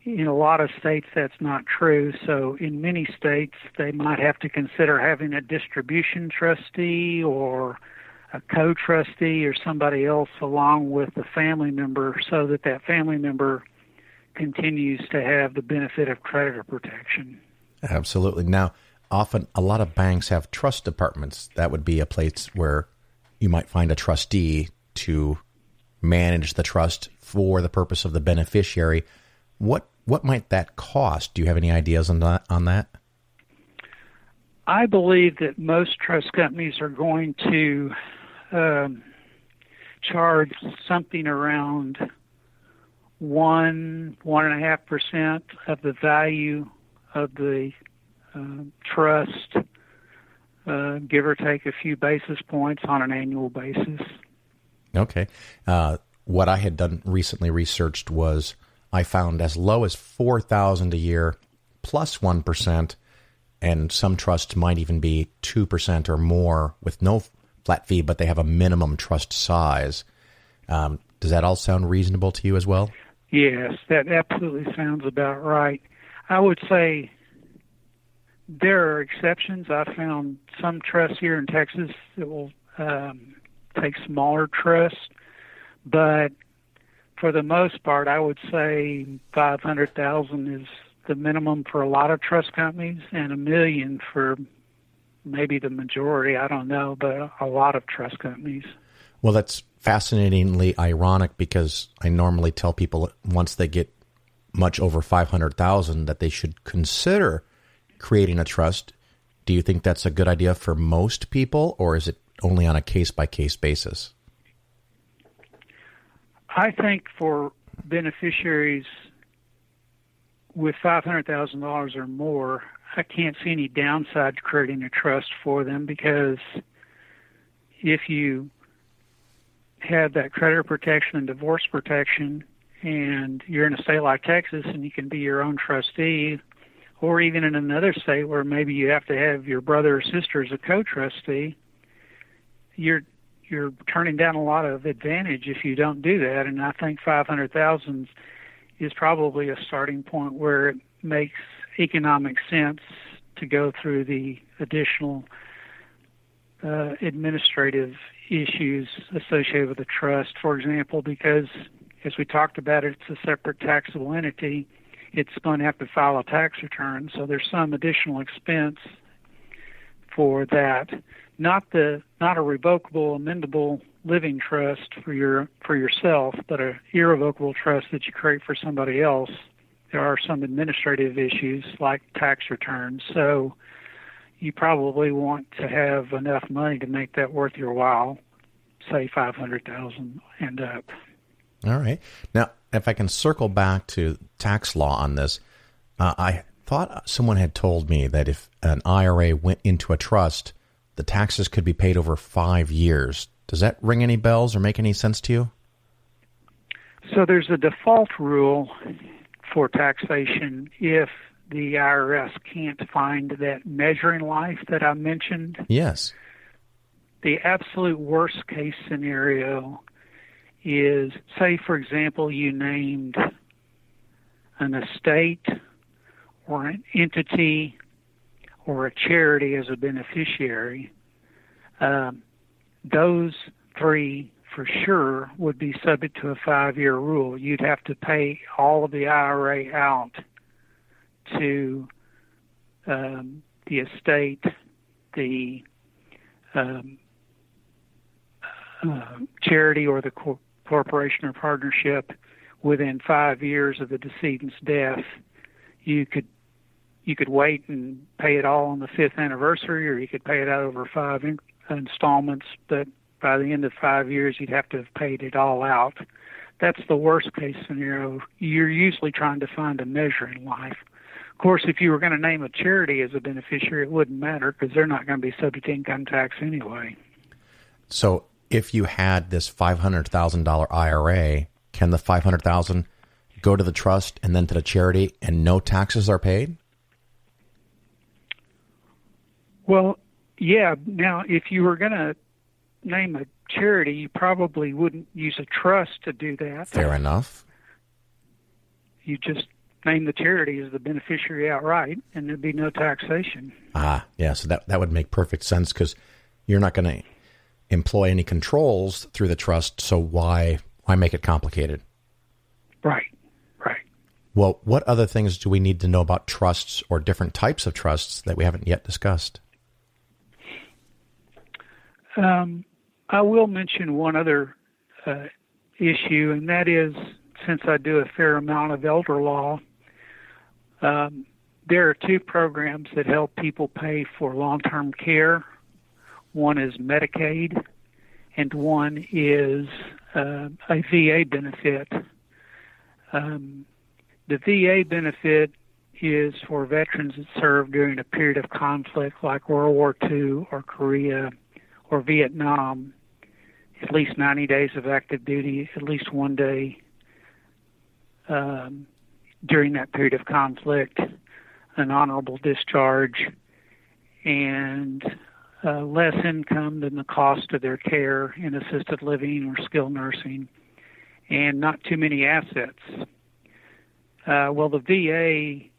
Speaker 4: in a lot of states that's not true, so in many states they might have to consider having a distribution trustee or a co-trustee or somebody else along with the family member, so that family member continues to have the benefit of creditor protection.
Speaker 2: Absolutely. Now, often a lot of banks have trust departments. That would be a place where you might find a trustee to manage the trust for the purpose of the beneficiary. What might that cost? Do you have any ideas on that?
Speaker 4: I believe that most trust companies are going to charge something around 1.5% of the value of the trust, give or take a few basis points on an annual basis.
Speaker 2: Okay. What I had done recently researched was I found as low as $4,000 a year plus 1%, and some trusts might even be 2% or more with no flat fee, but they have a minimum trust size. Does that all sound reasonable to you as well?
Speaker 4: Yes, that absolutely sounds about right. I would say there are exceptions. I found some trusts here in Texas that will take smaller trusts, but for the most part, I would say $500,000 is the minimum for a lot of trust companies, and $1 million for maybe the majority. I don't know, but a lot of trust companies.
Speaker 2: Well, that's fascinatingly ironic, because I normally tell people once they get much over $500,000 that they should consider creating a trust. Do you think that's a good idea for most people, or is it only on a case-by-case basis?
Speaker 4: I think for beneficiaries with $500,000 or more, I can't see any downside to creating a trust for them, because if you have that creditor protection and divorce protection, and you're in a state like Texas and you can be your own trustee, or even in another state where maybe you have to have your brother or sister as a co-trustee, you're turning down a lot of advantage if you don't do that. And I think $500,000 is probably a starting point where it makes economic sense to go through the additional administrative issues associated with the trust. For example, because as we talked about, it's a separate taxable entity, it's going to have to file a tax return, so there's some additional expense for that. Not a revocable, amendable living trust for yourself, but a irrevocable trust that you create for somebody else. There are some administrative issues like tax returns, so you probably want to have enough money to make that worth your while, say $500,000 and up.
Speaker 2: All right. Now, if I can circle back to tax law on this, I thought someone had told me that if an IRA went into a trust, the taxes could be paid over 5 years. Does that ring any bells or make any sense to you?
Speaker 4: So there's a default rule for taxation if the IRS can't find that measuring life that I mentioned.
Speaker 2: Yes.
Speaker 4: The absolute worst case scenario is, say, for example, you named an estate or an entity or a charity as a beneficiary. Those three for sure would be subject to a 5-year rule. You'd have to pay all of the IRA out to the estate, the charity or the corporation or partnership within 5 years of the decedent's death. You could wait and pay it all on the 5th anniversary, or you could pay it out over 5 installments, but by the end of 5 years, you'd have to have paid it all out. That's the worst case scenario. You're usually trying to find a measuring life. Of course, if you were going to name a charity as a beneficiary, it wouldn't matter because they're not going to be subject to income tax anyway.
Speaker 2: So if you had this $500,000 IRA, can the $500,000 go to the trust and then to the charity and no taxes are paid?
Speaker 4: Well, yeah. Now, if you were going to name a charity, you probably wouldn't use a trust to do that.
Speaker 2: Fair enough.
Speaker 4: You just name the charity as the beneficiary outright, and there'd be no taxation.
Speaker 2: Yeah, so that would make perfect sense because you're not going to employ any controls through the trust, so why make it complicated?
Speaker 4: Right.
Speaker 2: Well, what other things do we need to know about trusts or different types of trusts that we haven't yet discussed?
Speaker 4: I will mention one other issue, and that is, since I do a fair amount of elder law, there are 2 programs that help people pay for long-term care. One is Medicaid, and one is a VA benefit. The VA benefit is for veterans that served during a period of conflict like World War II or Korea or Vietnam, at least 90 days of active duty, at least one day during that period of conflict, an honorable discharge, and less income than the cost of their care in assisted living or skilled nursing, and not too many assets. Well, the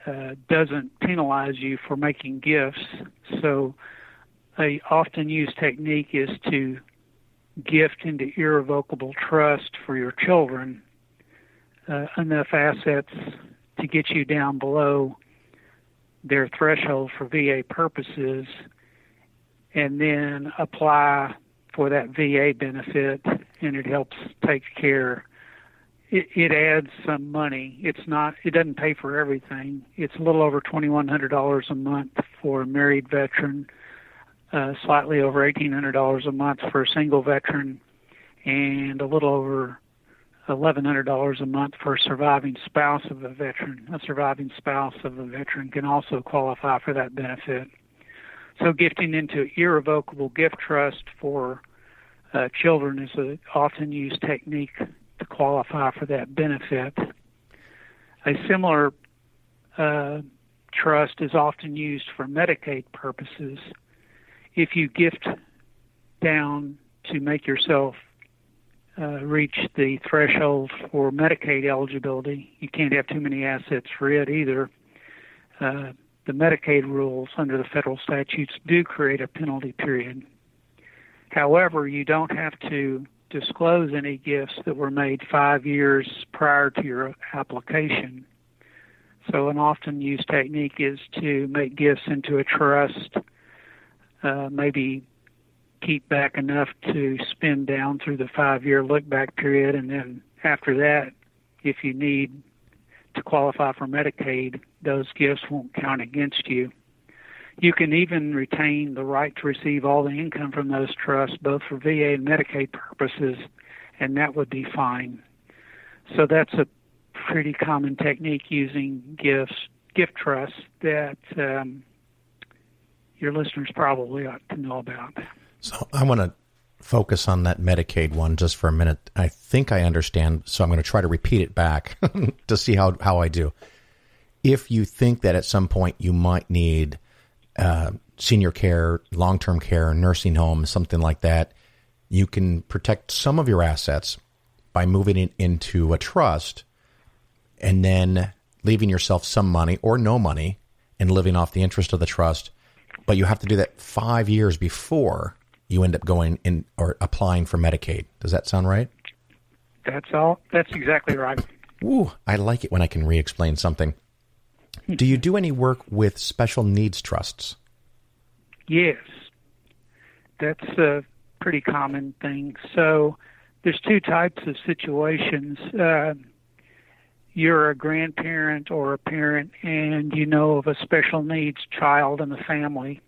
Speaker 4: VA doesn't penalize you for making gifts, so a often used technique is to gift into irrevocable trust for your children enough assets to get you down below their threshold for VA purposes, and then apply for that VA benefit, and it helps take care. It adds some money. It doesn't pay for everything. It's a little over $2,100 a month for a married veteran, slightly over $1,800 a month for a single veteran, and a little over $1,100 a month for a surviving spouse of a veteran. A surviving spouse of a veteran can also qualify for that benefit. So gifting into irrevocable gift trust for children is an often used technique to qualify for that benefit. A similar trust is often used for Medicaid purposes. If you gift down to make yourself reach the threshold for Medicaid eligibility, you can't have too many assets for it either. The Medicaid rules under the federal statutes do create a penalty period. However, you don't have to disclose any gifts that were made 5 years prior to your application. So an often used technique is to make gifts into a trust, maybe keep back enough to spend down through the 5-year look-back period, and then after that, if you need to qualify for Medicaid, those gifts won't count against you. You can even retain the right to receive all the income from those trusts, both for VA and Medicaid purposes, and that would be fine. So that's a pretty common technique using gift trusts that your listeners probably ought to know about.
Speaker 2: So I want to focus on that Medicaid one just for a minute. I think I understand, so I'm going to try to repeat it back to see how I do. If you think that at some point you might need senior care, long-term care, nursing home, something like that, you can protect some of your assets by moving it into a trust and then leaving yourself some money or no money and living off the interest of the trust. But you have to do that 5 years before you end up going in or applying for Medicaid. Does that sound right?
Speaker 4: That's all. That's exactly right.
Speaker 2: Ooh, I like it when I can re-explain something. Do you do any work with special needs trusts?
Speaker 4: Yes. That's a pretty common thing. So there's two types of situations. You're a grandparent or a parent and you know of a special needs child in the family.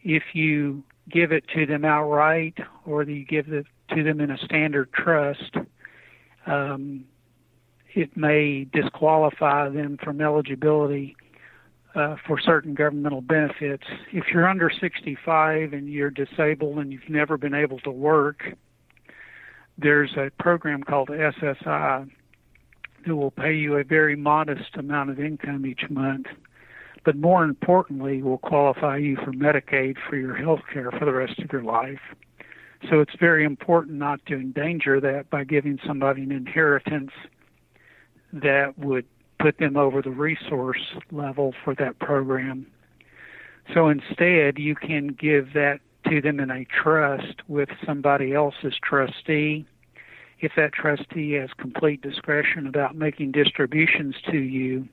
Speaker 4: If you give it to them outright or you give it to them in a standard trust, it may disqualify them from eligibility for certain governmental benefits. If you're under 65 and you're disabled and you've never been able to work, there's a program called SSI that will pay you a very modest amount of income each month, but more importantly will qualify you for Medicaid for your health care for the rest of your life. So it's very important not to endanger that by giving somebody an inheritance that would put them over the resource level for that program. So instead, you can give that to them in a trust with somebody else's trustee. If that trustee has complete discretion about making distributions to you,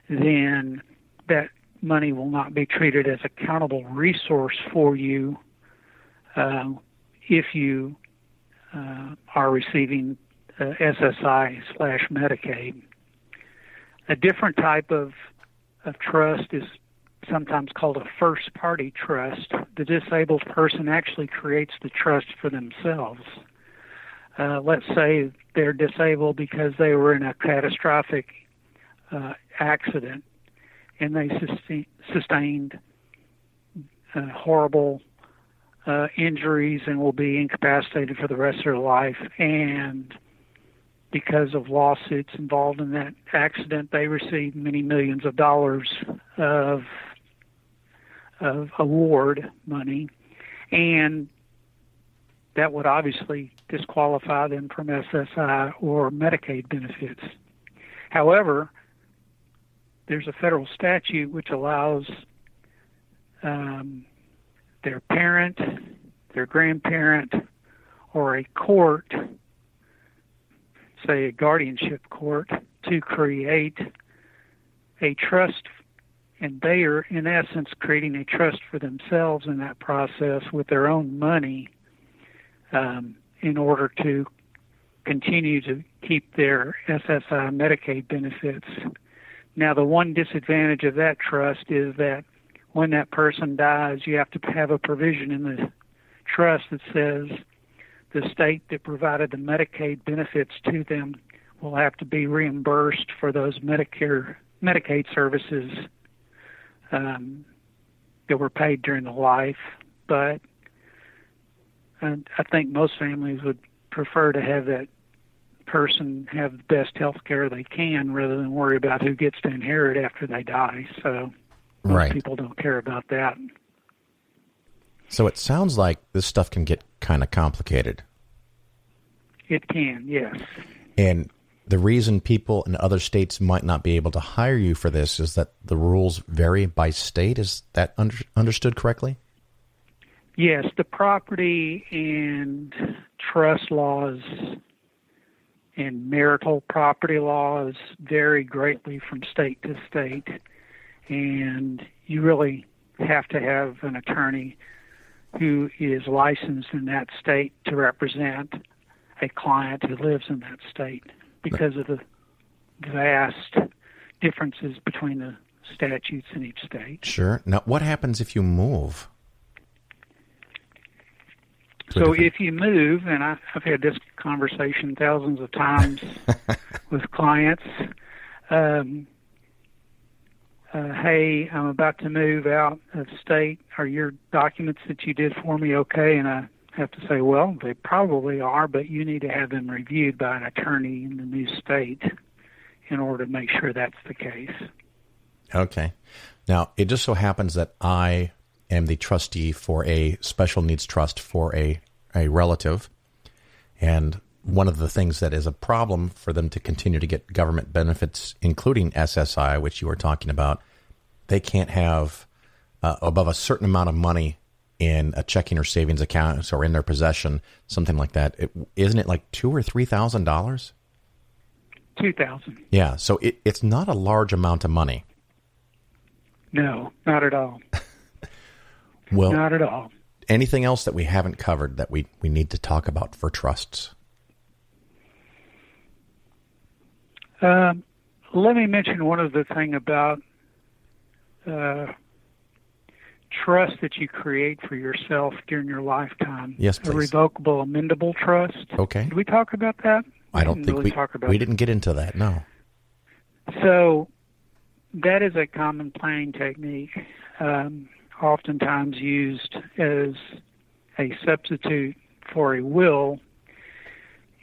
Speaker 4: then that money will not be treated as a countable resource for you if you are receiving SSI/Medicaid. A different type of trust is sometimes called a first-party trust. The disabled person actually creates the trust for themselves. Let's say they're disabled because they were in a catastrophic accident, and they sustained horrible injuries and will be incapacitated for the rest of their life. And because of lawsuits involved in that accident, they received many millions of dollars of award money, and that would obviously disqualify them from SSI or Medicaid benefits. However, there's a federal statute which allows their parent, their grandparent, or a court, say a guardianship court, to create a trust, and they are in essence creating a trust for themselves in that process with their own money in order to continue to keep their SSI Medicaid benefits. Now, the one disadvantage of that trust is that when that person dies, you have to have a provision in the trust that says the state that provided the Medicaid benefits to them will have to be reimbursed for those Medicaid services that were paid during the life. But I think most families would prefer to have that person have the best health care they can rather than worry about who gets to inherit after they die. So most people don't care about that.
Speaker 2: So it sounds like this stuff can get kind of complicated.
Speaker 4: It can, yes.
Speaker 2: And the reason people in other states might not be able to hire you for this is that the rules vary by state. Is that understood correctly?
Speaker 4: Yes, the property and trust laws and marital property laws vary greatly from state to state, and you really have to have an attorney who is licensed in that state to represent a client who lives in that state because of the vast differences between the statutes in each state.
Speaker 2: Sure. Now, what happens if you move?
Speaker 4: So if you move, and I've had this conversation thousands of times with clients, hey, I'm about to move out of state. Are your documents that you did for me okay? And I have to say, well, they probably are, but you need to have them reviewed by an attorney in the new state in order to make sure that's the case. Okay.
Speaker 2: Now, it just so happens that I am the trustee for a special needs trust for a relative. And one of the things that is a problem for them to continue to get government benefits, including SSI, which you were talking about, they can't have above a certain amount of money in a checking or savings account or in their possession, something like that. Isn't it like $2,000 or $3,000?
Speaker 4: $2,000.
Speaker 2: Yeah, so it's not a large amount of money.
Speaker 4: No, not at all.
Speaker 2: Well,
Speaker 4: not at all.
Speaker 2: Anything else that we haven't covered that we need to talk about for trusts?
Speaker 4: Let me mention one other thing about trust that you create for yourself during your lifetime.
Speaker 2: Yes, please.
Speaker 4: A revocable amendable trust.
Speaker 2: Okay.
Speaker 4: Did we talk about that?
Speaker 2: I don't think we didn't get into that, no.
Speaker 4: So that is a common planning technique, oftentimes used as a substitute for a will.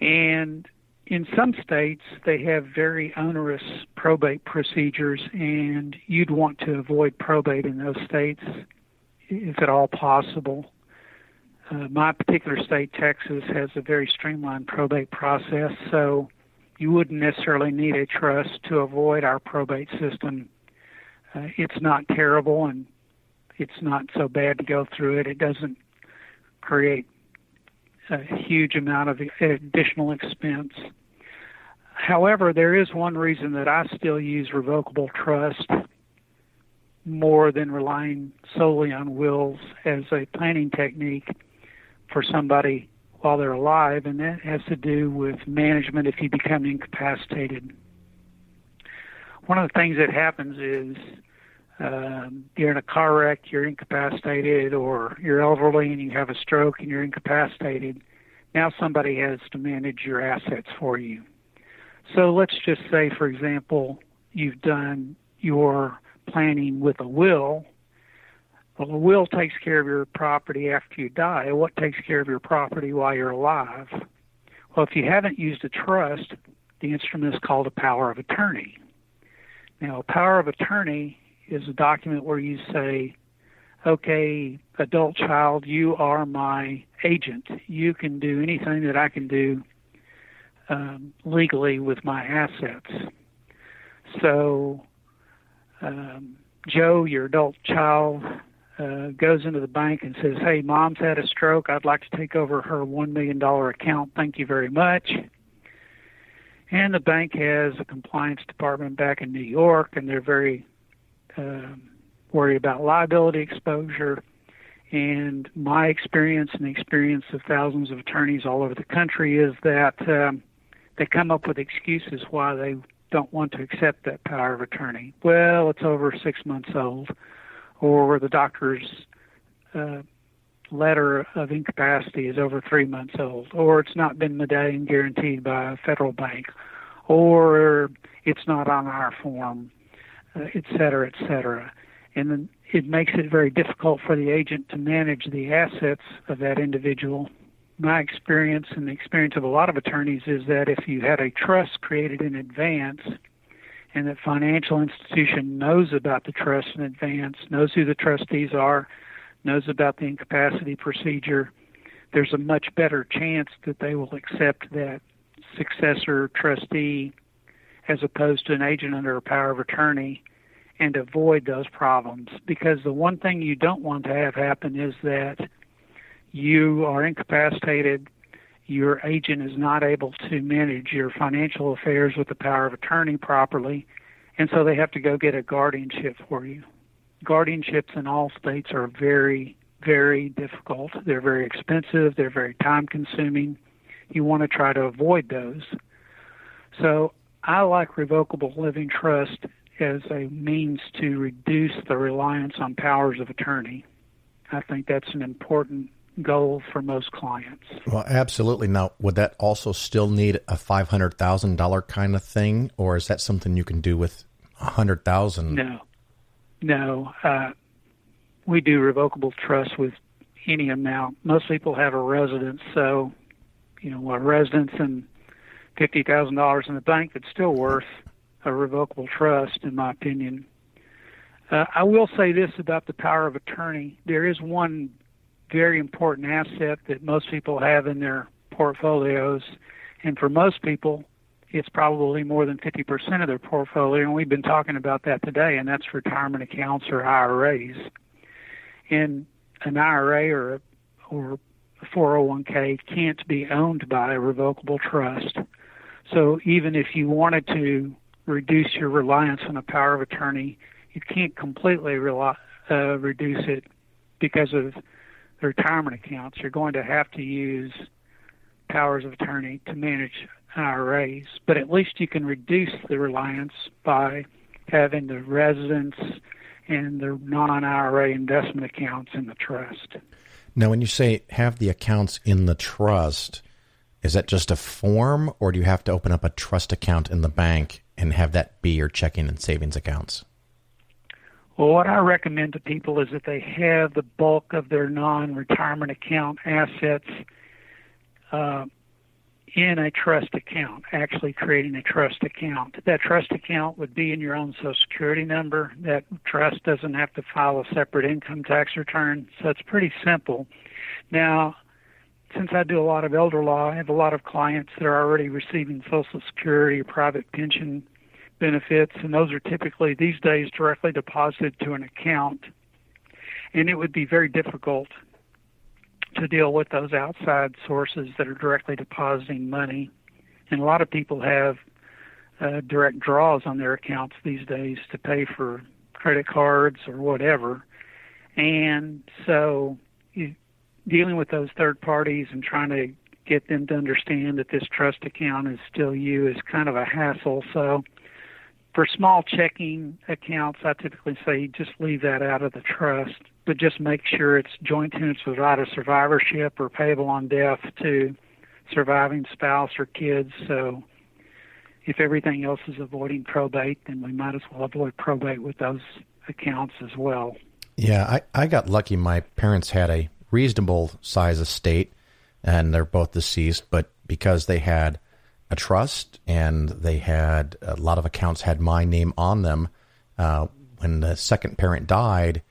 Speaker 4: And in some states, they have very onerous probate procedures, and you'd want to avoid probate in those states if at all possible. My particular state, Texas, has a very streamlined probate process, so you wouldn't necessarily need a trust to avoid our probate system. It's not terrible, and it's not so bad to go through it. It doesn't create a huge amount of additional expense. However, there is one reason that I still use revocable trust more than relying solely on wills as a planning technique for somebody while they're alive, and that has to do with management if you become incapacitated. One of the things that happens is you're in a car wreck, you're incapacitated, or you're elderly and you have a stroke and you're incapacitated. Now somebody has to manage your assets for you. So let's just say, for example, you've done your planning with a will. Well, a will takes care of your property after you die. What takes care of your property while you're alive? Well, if you haven't used a trust, the instrument is called a power of attorney. Now, a power of attorney is a document where you say, okay, adult child, you are my agent. You can do anything that I can do legally with my assets. So, Joe, your adult child, goes into the bank and says, hey, Mom's had a stroke. I'd like to take over her $1 million account. Thank you very much. And the bank has a compliance department back in New York, and they're very worried about liability exposure. And my experience and the experience of thousands of attorneys all over the country is that they come up with excuses why they don't want to accept that power of attorney. Well, it's over 6 months old, or the doctor's letter of incapacity is over 3 months old, or it's not been medallion guaranteed by a federal bank, or it's not on our form, et cetera, et cetera. And then it makes it very difficult for the agent to manage the assets of that individual. My experience and the experience of a lot of attorneys is that if you had a trust created in advance and that financial institution knows about the trust in advance, knows who the trustees are, knows about the incapacity procedure, there's a much better chance that they will accept that successor trustee as opposed to an agent under a power of attorney and avoid those problems. Because the one thing you don't want to have happen is that you are incapacitated, your agent is not able to manage your financial affairs with the power of attorney properly, and so they have to go get a guardianship for you. Guardianships in all states are very, very difficult. They're very expensive. They're very time-consuming. You want to try to avoid those. So I like revocable living trust as a means to reduce the reliance on powers of attorney. I think that's an important goal for most clients.
Speaker 2: Well, absolutely. Now, would that also still need a $500,000 kind of thing, or is that something you can do with $100,000?
Speaker 4: No. We do revocable trust with any amount. Most people have a residence, so a residence and $50,000 in the bank, that's still worth a revocable trust, in my opinion. I will say this about the power of attorney. There is one very important asset that most people have in their portfolios, and for most people, it's probably more than 50% of their portfolio, and we've been talking about that today, and that's retirement accounts or IRAs. And an IRA or a 401k can't be owned by a revocable trust. So even if you wanted to reduce your reliance on a power of attorney, you can't completely reduce it because of the retirement accounts. You're going to have to use powers of attorney to manage IRAs, but at least you can reduce the reliance by having the residence and the non-IRA investment accounts in the trust.
Speaker 2: Now, when you say have the accounts in the trust, is that just a form, or do you have to open up a trust account in the bank and have that be your checking and savings accounts?
Speaker 4: Well, what I recommend to people is that they have the bulk of their non-retirement account assets in a trust account, actually creating a trust account. That trust account would be in your own Social Security number. That trust doesn't have to file a separate income tax return, so it's pretty simple. Now, since I do a lot of elder law, I have a lot of clients that are already receiving Social Security or private pension benefits, and those are typically these days directly deposited to an account. And it would be very difficult to deal with those outside sources that are directly depositing money. And a lot of people have direct draws on their accounts these days to pay for credit cards or whatever. And so dealing with those third parties and trying to get them to understand that this trust account is still you is kind of a hassle. So for small checking accounts, I typically say just leave that out of the trust, but just make sure it's joint tenants without a survivorship or payable on death to surviving spouse or kids. So if everything else is avoiding probate, then we might as well avoid probate with those accounts as well.
Speaker 2: Yeah, I got lucky. My parents had a reasonable size estate, and they're both deceased, but because they had a trust and they had a lot of accounts had my name on them, when the second parent died,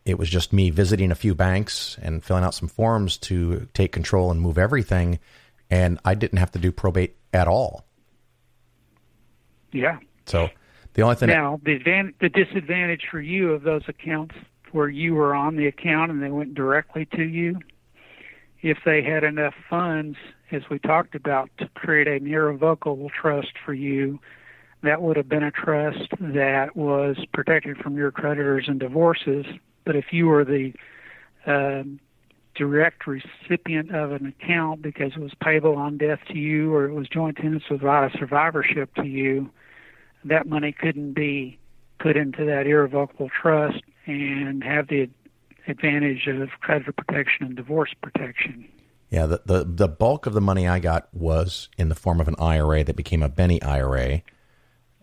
Speaker 2: it was just me visiting a few banks and filling out some forms to take control and move everything, and I didn't have to do probate at all.
Speaker 4: Yeah.
Speaker 2: So the only thing...
Speaker 4: Now, the disadvantage for you of those accounts where you were on the account and they went directly to you, if they had enough funds, as we talked about, to create an irrevocable trust for you, that would have been a trust that was protected from your creditors and divorces. But if you were the direct recipient of an account because it was payable on death to you or it was joint tenants without a survivorship to you, that money couldn't be put into that irrevocable trust and have the advantage of creditor protection and divorce protection.
Speaker 2: Yeah, the bulk of the money I got was in the form of an IRA that became a Benny IRA.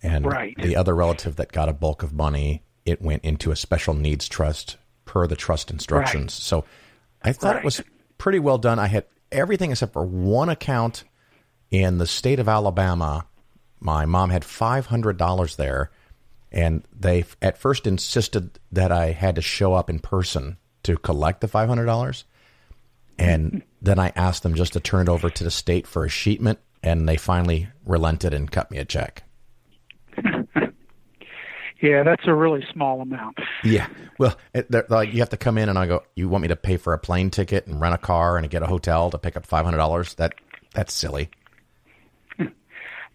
Speaker 2: And
Speaker 4: right.
Speaker 2: The other relative that got a bulk of money, it went into a special needs trust per the trust instructions.
Speaker 4: Right.
Speaker 2: So I thought it was pretty well done. I had everything except for one account in the state of Alabama. My mom had $500 there, and they at first insisted that I had to show up in person to collect the $500. And then I asked them just to turn it over to the state for a sheetment, and they finally relented and cut me a check.
Speaker 4: Yeah, that's a really small amount.
Speaker 2: Yeah. Well, like you have to come in and I go, you want me to pay for a plane ticket and rent a car and get a hotel to pick up $500? That's silly.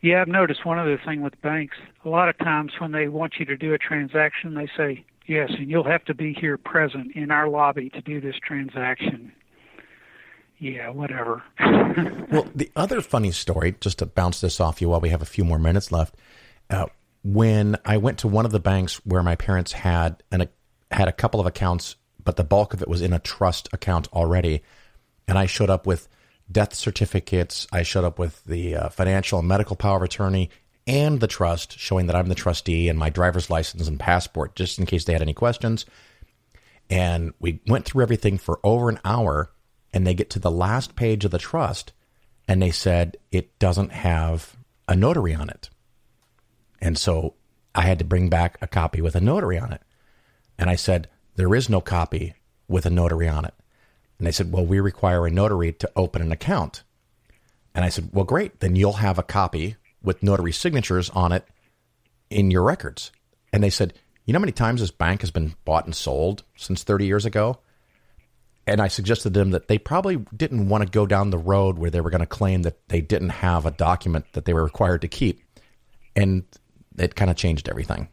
Speaker 4: Yeah, I've noticed one other thing with banks. A lot of times when they want you to do a transaction, they say, yes, and you'll have to be here present in our lobby to do this transaction. Yeah, whatever.
Speaker 2: Well, the other funny story, just to bounce this off you while we have a few more minutes left, when I went to one of the banks where my parents had a couple of accounts, but the bulk of it was in a trust account already, and I showed up with death certificates, I showed up with the financial and medical power of attorney and the trust showing that I'm the trustee and my driver's license and passport, just in case they had any questions. And we went through everything for over an hour, and they get to the last page of the trust, and they said it doesn't have a notary on it. And so I had to bring back a copy with a notary on it. And I said, there is no copy with a notary on it. And they said, well, we require a notary to open an account. And I said, well, great. Then you'll have a copy with notary signatures on it in your records. And they said, you know how many times this bank has been bought and sold since 30 years ago? And I suggested to them that they probably didn't want to go down the road where they were going to claim that they didn't have a document that they were required to keep. And it kind of changed everything.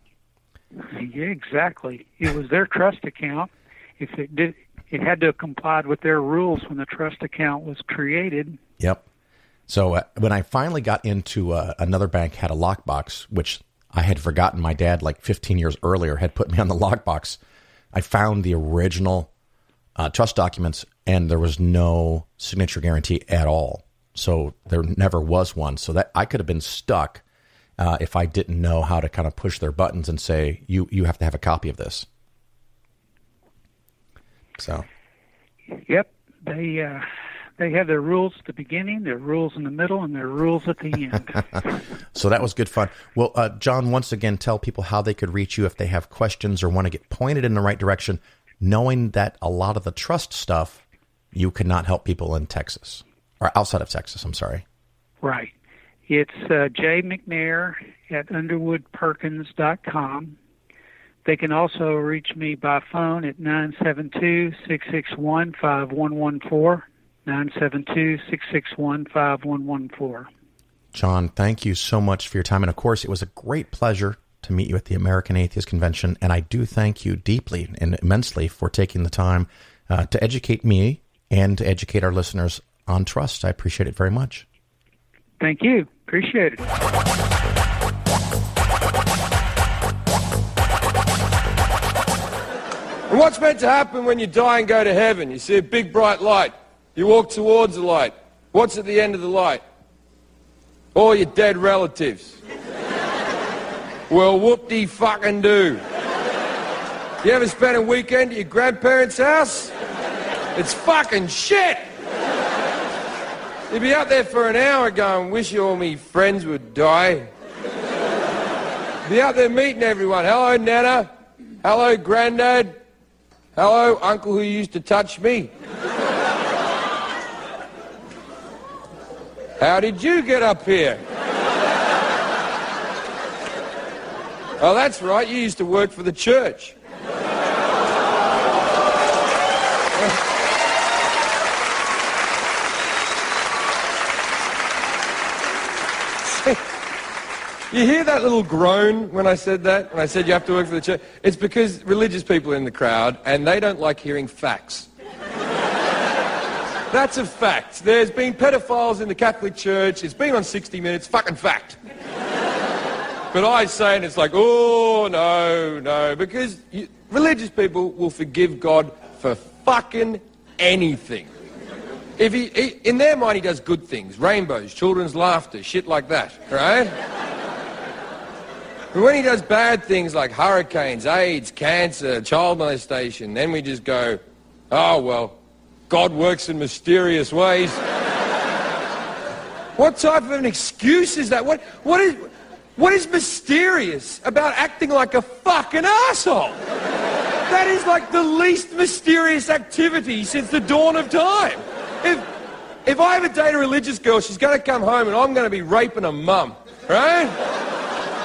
Speaker 4: Yeah, exactly. It was their trust account. If it did, it had to have complied with their rules when the trust account was created.
Speaker 2: Yep. So when I finally got into another bank had a lockbox, which I had forgotten my dad like 15 years earlier had put me on the lockbox, I found the original trust documents, and there was no signature guarantee at all. So there never was one. So that I could have been stuck if I didn't know how to kind of push their buttons and say, you have to have a copy of this. So.
Speaker 4: Yep. They have their rules at the beginning, their rules in the middle, and their rules at the end.
Speaker 2: So that was good fun. Well, John, once again, tell people how they could reach you if they have questions or want to get pointed in the right direction, knowing that a lot of the trust stuff, you cannot help people in Texas, or outside of Texas, I'm sorry.
Speaker 4: Right. It's J. McNair at underwoodperkins.com. They can also reach me by phone at 972-661-5114, 972-661-5114.
Speaker 2: John, thank you so much for your time. And, of course, it was a great pleasure to meet you at the American Atheist Convention. And I do thank you deeply and immensely for taking the time to educate me and to educate our listeners on trust. I appreciate it very much.
Speaker 4: Thank you. Appreciate it.
Speaker 5: And what's meant to happen when you die and go to heaven? You see a big bright light. You walk towards the light. What's at the end of the light? All your dead relatives. Well, whoop-de-fucking-do. You ever spent a weekend at your grandparents' house? It's fucking shit. You'd be out there for an hour going, wish all me friends would die. Be out there meeting everyone. Hello, Nana. Hello, Grandad. Hello, Uncle who used to touch me. How did you get up here? Oh, that's right. You used to work for the church. You hear that little groan when I said that? When I said you have to work for the church? It's because religious people are in the crowd and they don't like hearing facts. That's a fact. There's been pedophiles in the Catholic Church. It's been on 60 Minutes. Fucking fact. But I say, and it's like, oh, no, because religious people will forgive God for fucking anything. If in their mind, he does good things. Rainbows, children's laughter, shit like that, right? But when he does bad things like hurricanes, AIDS, cancer, child molestation, then we just go, oh, well, God works in mysterious ways. What type of an excuse is that? What is mysterious about acting like a fucking asshole? That is like the least mysterious activity since the dawn of time. If I ever date a religious girl, she's going to come home and I'm going to be raping her mum, right?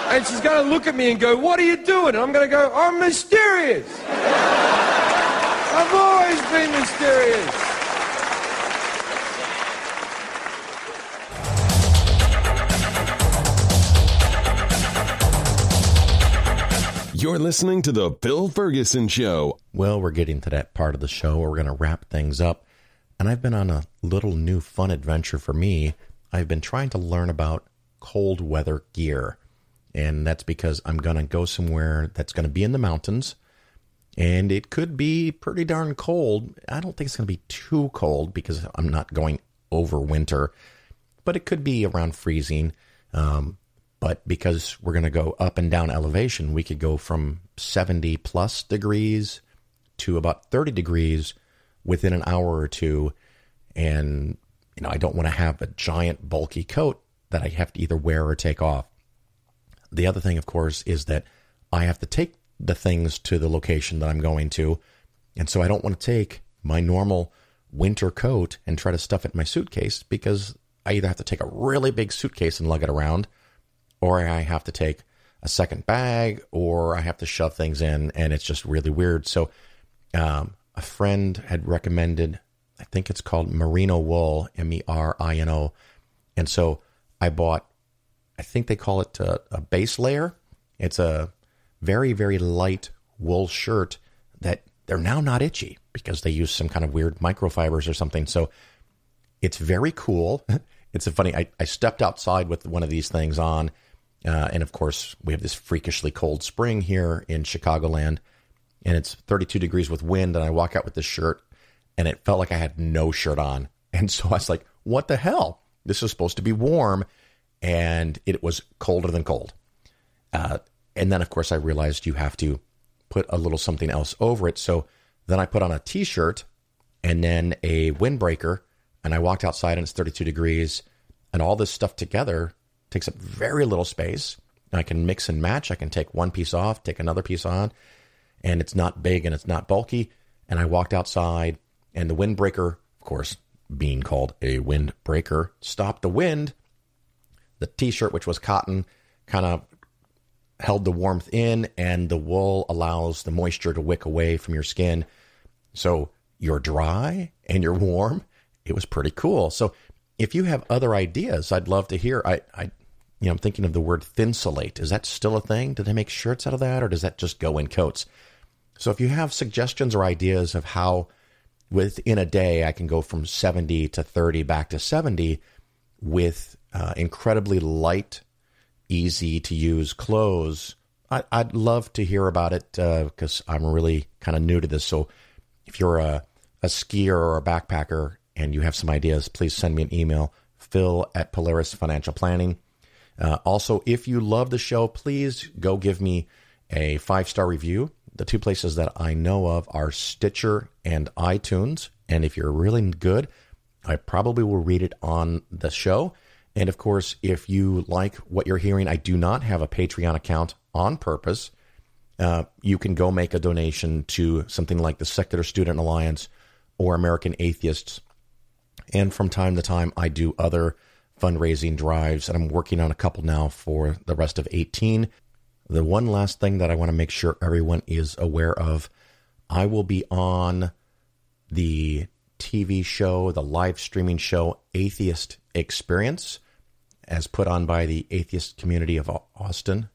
Speaker 5: And she's going to look at me and go, what are you doing? And I'm going to go, I'm mysterious. I've always been mysterious.
Speaker 1: You're listening to The Phil Ferguson Show.
Speaker 2: Well, we're getting to that part of the show where we're going to wrap things up. And I've been on a little new fun adventure for me. I've been trying to learn about cold weather gear. And that's because I'm going to go somewhere that's going to be in the mountains. And it could be pretty darn cold. I don't think it's going to be too cold because I'm not going over winter. But it could be around freezing. But because we're going to go up and down elevation, we could go from 70 plus degrees to about 30 degrees within an hour or two. And, I don't want to have a giant bulky coat that I have to either wear or take off. The other thing, of course, is that I have to take the things to the location that I'm going to. And so I don't want to take my normal winter coat and try to stuff it in my suitcase because I either have to take a really big suitcase and lug it around, or I have to take a second bag, or I have to shove things in, and it's just really weird. So a friend had recommended, I think it's called merino wool, MERINO. And so I bought, I think they call it a base layer. It's a very, very light wool shirt that they're now not itchy because they use some kind of weird microfibers or something. So it's very cool. It's funny. I stepped outside with one of these things on. And of course, we have this freakishly cold spring here in Chicagoland. And it's 32 degrees with wind. And I walk out with this shirt and it felt like I had no shirt on. And so I was like, what the hell? This is supposed to be warm. And it was colder than cold. And then, of course, I realized you have to put a little something else over it. So then I put on a T-shirt and then a windbreaker. And I walked outside and it's 32 degrees. And all this stuff together takes up very little space. I can mix and match. I can take one piece off, take another piece on. And it's not big and it's not bulky. And I walked outside and the windbreaker, of course, being called a windbreaker, stopped the wind. The T-shirt, which was cotton, kind of held the warmth in, and the wool allows the moisture to wick away from your skin. So you're dry and you're warm. It was pretty cool. So if you have other ideas, I'd love to hear. I'm thinking of the word thinsulate. Is that still a thing? Do they make shirts out of that, or does that just go in coats? So if you have suggestions or ideas of how within a day I can go from 70 to 30 back to 70 with incredibly light, easy to use clothes, I'd love to hear about it because I'm really kind of new to this. So if you're a skier or a backpacker and you have some ideas, please send me an email, Phil at Polaris Financial Planning. Also, if you love the show, please go give me a 5-star review. The two places that I know of are Stitcher and iTunes. And if you're really good, I probably will read it on the show. And of course, if you like what you're hearing, I do not have a Patreon account on purpose. You can go make a donation to something like the Secular Student Alliance or American Atheists. And from time to time, I do other fundraising drives, and I'm working on a couple now for the rest of 2018. The one last thing that I want to make sure everyone is aware of, I will be on the TV show, the live streaming show, Atheist Experience, as put on by the Atheist Community of Austin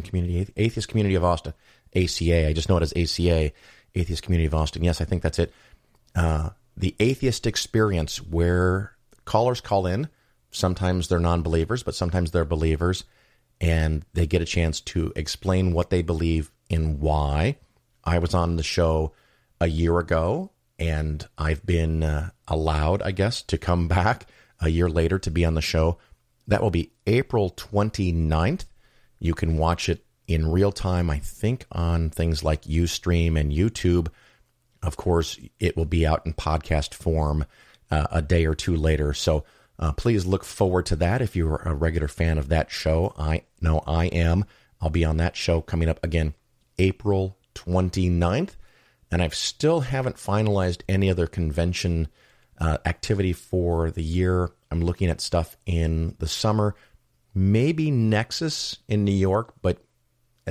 Speaker 2: Community, Atheist Community of Austin, ACA. I just know it as ACA, Atheist Community of Austin. Yes, I think that's it. The Atheist Experience, where callers call in. Sometimes they're non-believers, but sometimes they're believers, and they get a chance to explain what they believe and why. I was on the show a year ago, and I've been allowed, I guess, to come back a year later to be on the show. That will be April 29th. You can watch it in real time, I think, on things like Ustream and YouTube. Of course, it will be out in podcast form a day or two later. So please look forward to that if you're a regular fan of that show. I know I am. I'll be on that show coming up again April 29th. And I still haven't finalized any other convention activity for the year. I'm looking at stuff in the summer. Maybe Nexus in New York, but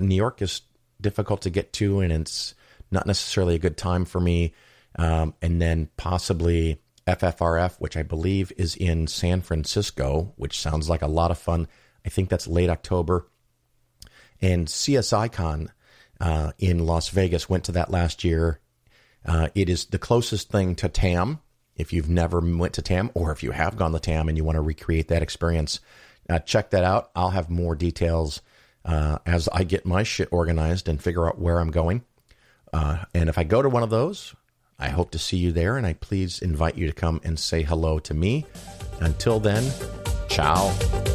Speaker 2: New York is difficult to get to, and it's not necessarily a good time for me. And then possibly FFRF, which I believe is in San Francisco, which sounds like a lot of fun. I think that's late October. And CSICon in Las Vegas, went to that last year. It is the closest thing to TAM. If you've never went to TAM, or if you have gone to TAM and you want to recreate that experience, check that out. I'll have more details as I get my shit organized and figure out where I'm going. And if I go to one of those, I hope to see you there, and I please invite you to come and say hello to me. Until then, ciao.